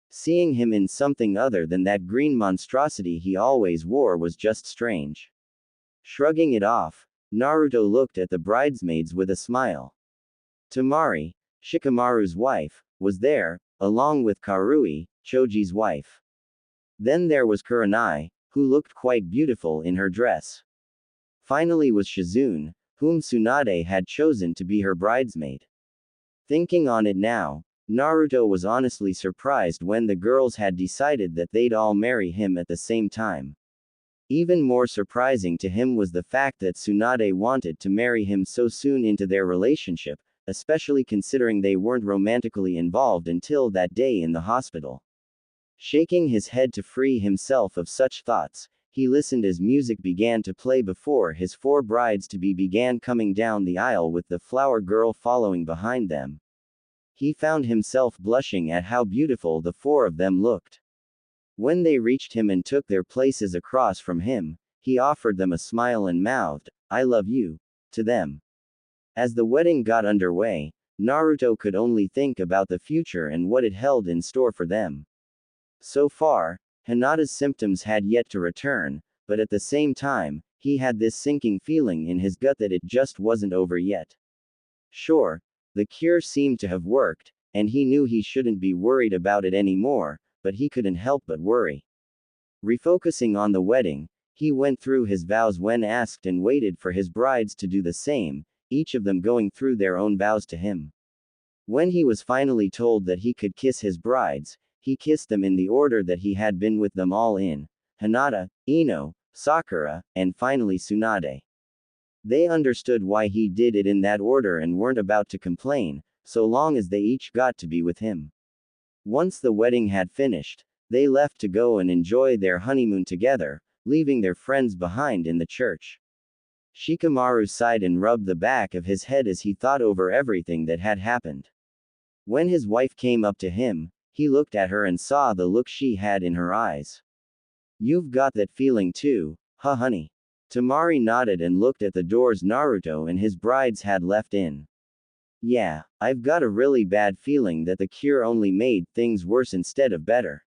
Seeing him in something other than that green monstrosity he always wore was just strange. Shrugging it off, Naruto looked at the bridesmaids with a smile. Temari, Shikamaru's wife, was there, along with Karui, Choji's wife. Then there was Kurenai, who looked quite beautiful in her dress. Finally was Shizune, whom Tsunade had chosen to be her bridesmaid. Thinking on it now, Naruto was honestly surprised when the girls had decided that they'd all marry him at the same time. Even more surprising to him was the fact that Tsunade wanted to marry him so soon into their relationship, especially considering they weren't romantically involved until that day in the hospital. Shaking his head to free himself of such thoughts, he listened as music began to play before his four brides-to-be began coming down the aisle with the flower girl following behind them. He found himself blushing at how beautiful the four of them looked. When they reached him and took their places across from him, he offered them a smile and mouthed, "I love you," to them. As the wedding got underway, Naruto could only think about the future and what it held in store for them. So far, Hinata's symptoms had yet to return, but at the same time, he had this sinking feeling in his gut that it just wasn't over yet. Sure, the cure seemed to have worked, and he knew he shouldn't be worried about it anymore, but he couldn't help but worry. Refocusing on the wedding, he went through his vows when asked and waited for his brides to do the same, each of them going through their own vows to him. When he was finally told that he could kiss his brides, he kissed them in the order that he had been with them all in: Hinata, Ino, Sakura, and finally Tsunade. They understood why he did it in that order and weren't about to complain, so long as they each got to be with him. Once the wedding had finished, they left to go and enjoy their honeymoon together, leaving their friends behind in the church. Shikamaru sighed and rubbed the back of his head as he thought over everything that had happened. When his wife came up to him, he looked at her and saw the look she had in her eyes. "You've got that feeling too, huh, honey?" Temari nodded and looked at the doors Naruto and his brides had left in. "Yeah, I've got a really bad feeling that the cure only made things worse instead of better.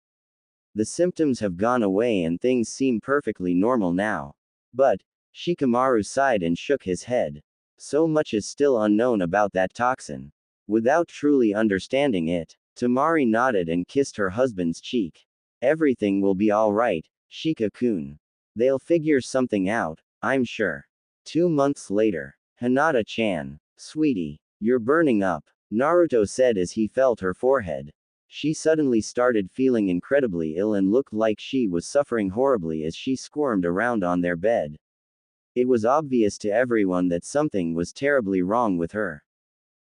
The symptoms have gone away and things seem perfectly normal now. But," Shikamaru sighed and shook his head, "so much is still unknown about that toxin." Without truly understanding it, Temari nodded and kissed her husband's cheek. "Everything will be alright, Shika-kun. They'll figure something out, I'm sure." 2 months later. Hinata-chan. "Sweetie, you're burning up," Naruto said as he felt her forehead. She suddenly started feeling incredibly ill and looked like she was suffering horribly as she squirmed around on their bed. It was obvious to everyone that something was terribly wrong with her.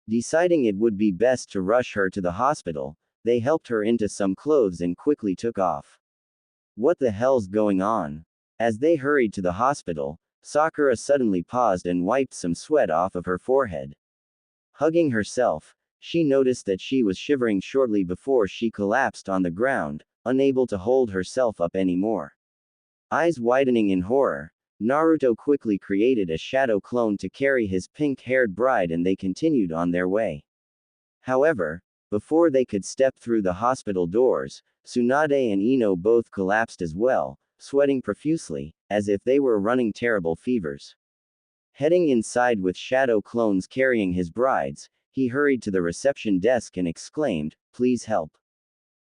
Deciding it would be best to rush her to the hospital, they helped her into some clothes and quickly took off. "What the hell's going on?" As they hurried to the hospital, Sakura suddenly paused and wiped some sweat off of her forehead. Hugging herself, she noticed that she was shivering shortly before she collapsed on the ground, unable to hold herself up anymore. Eyes widening in horror, Naruto quickly created a shadow clone to carry his pink-haired bride and they continued on their way. However, before they could step through the hospital doors, Tsunade and Ino both collapsed as well, sweating profusely, as if they were running terrible fevers. Heading inside with shadow clones carrying his brides, he hurried to the reception desk and exclaimed, "Please help.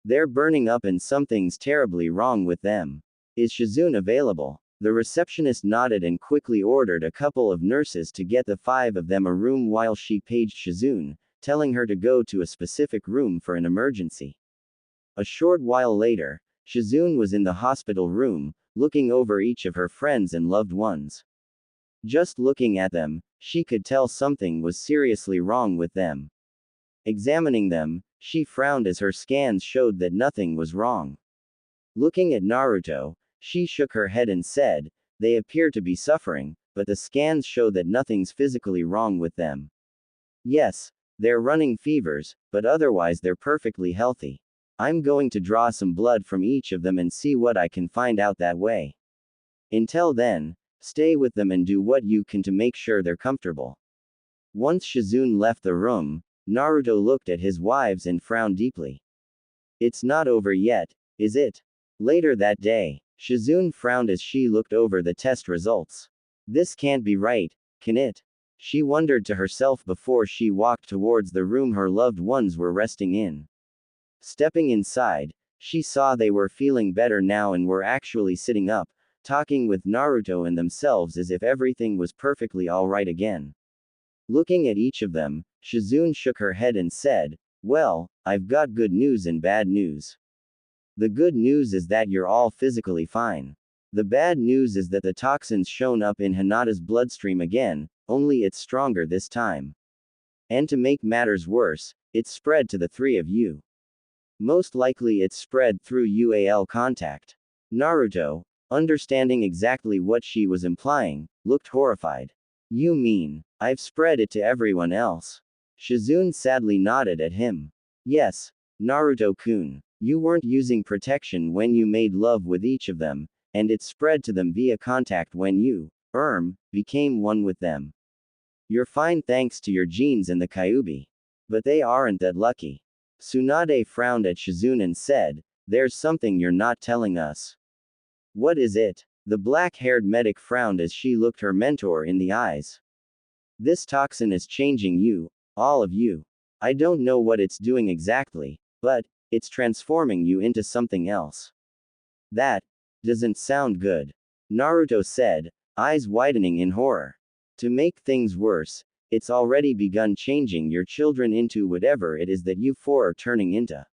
They're burning up and something's terribly wrong with them. Is Shizune available?" The receptionist nodded and quickly ordered a couple of nurses to get the 5 of them a room while she paged Shizune, telling her to go to a specific room for an emergency. A short while later, Shizune was in the hospital room, looking over each of her friends and loved ones. Just looking at them, she could tell something was seriously wrong with them. Examining them, she frowned as her scans showed that nothing was wrong. Looking at Naruto, she shook her head and said, "They appear to be suffering, but the scans show that nothing's physically wrong with them." Yes, they're running fevers, but otherwise they're perfectly healthy. I'm going to draw some blood from each of them and see what I can find out that way. Until then, stay with them and do what you can to make sure they're comfortable. Once Shizune left the room, Naruto looked at his wives and frowned deeply. It's not over yet, is it? Later that day, Shizune frowned as she looked over the test results. This can't be right, can it? She wondered to herself before she walked towards the room her loved ones were resting in. Stepping inside, she saw they were feeling better now and were actually sitting up, talking with Naruto and themselves as if everything was perfectly alright again. Looking at each of them, Shizune shook her head and said, "Well, I've got good news and bad news. The good news is that you're all physically fine. The bad news is that the toxin's shown up in Hinata's bloodstream again, only it's stronger this time. And to make matters worse, it's spread to the three of you. Most likely it's spread through UAL contact." Naruto, understanding exactly what she was implying, looked horrified. "You mean, I've spread it to everyone else?" Shizune sadly nodded at him. "Yes, Naruto-kun. You weren't using protection when you made love with each of them, and it spread to them via contact when you, became one with them. You're fine thanks to your genes and the Kyuubi. But they aren't that lucky." Tsunade frowned at Shizune and said, "There's something you're not telling us." "What is it?" The black-haired medic frowned as she looked her mentor in the eyes. "This toxin is changing you, all of you. I don't know what it's doing exactly, but it's transforming you into something else." "That doesn't sound good," Naruto said, eyes widening in horror. "To make things worse, it's already begun changing your children into whatever it is that you four are turning into."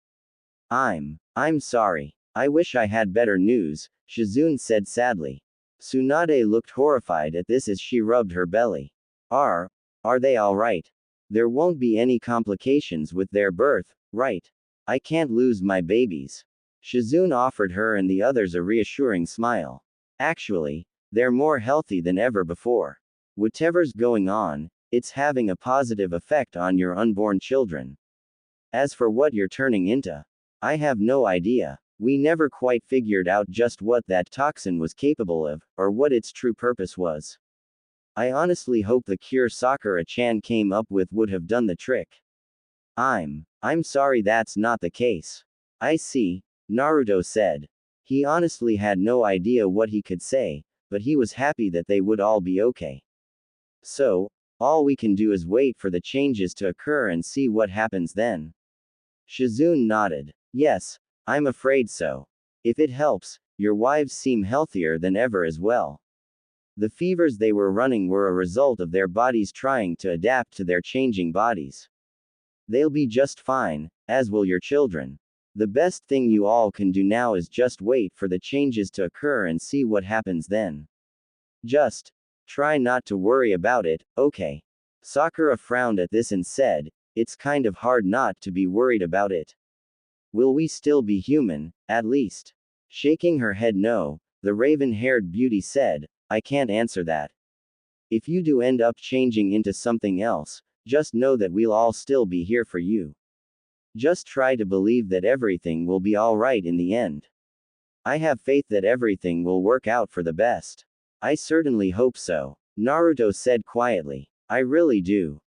I'm sorry. I wish I had better news," Shizune said sadly. Tsunade looked horrified at this as she rubbed her belly. Are they alright? There won't be any complications with their birth, right? I can't lose my babies." Shizune offered her and the others a reassuring smile. "Actually, they're more healthy than ever before. Whatever's going on, it's having a positive effect on your unborn children. As for what you're turning into, I have no idea. We never quite figured out just what that toxin was capable of, or what its true purpose was. I honestly hope the cure Sakura-chan came up with would have done the trick." I'm sorry that's not the case." "I see," Naruto said. He honestly had no idea what he could say, but he was happy that they would all be okay. "So, all we can do is wait for the changes to occur and see what happens then." Shizune nodded. "Yes, I'm afraid so. If it helps, your wives seem healthier than ever as well. The fevers they were running were a result of their bodies trying to adapt to their changing bodies. They'll be just fine, as will your children. The best thing you all can do now is just wait for the changes to occur and see what happens then. Just try not to worry about it, okay?" Sakura frowned at this and said, "It's kind of hard not to be worried about it. Will we still be human, at least?" Shaking her head no, the raven-haired beauty said, "I can't answer that. If you do end up changing into something else, just know that we'll all still be here for you. Just try to believe that everything will be alright in the end. I have faith that everything will work out for the best." "I certainly hope so," Naruto said quietly. "I really do."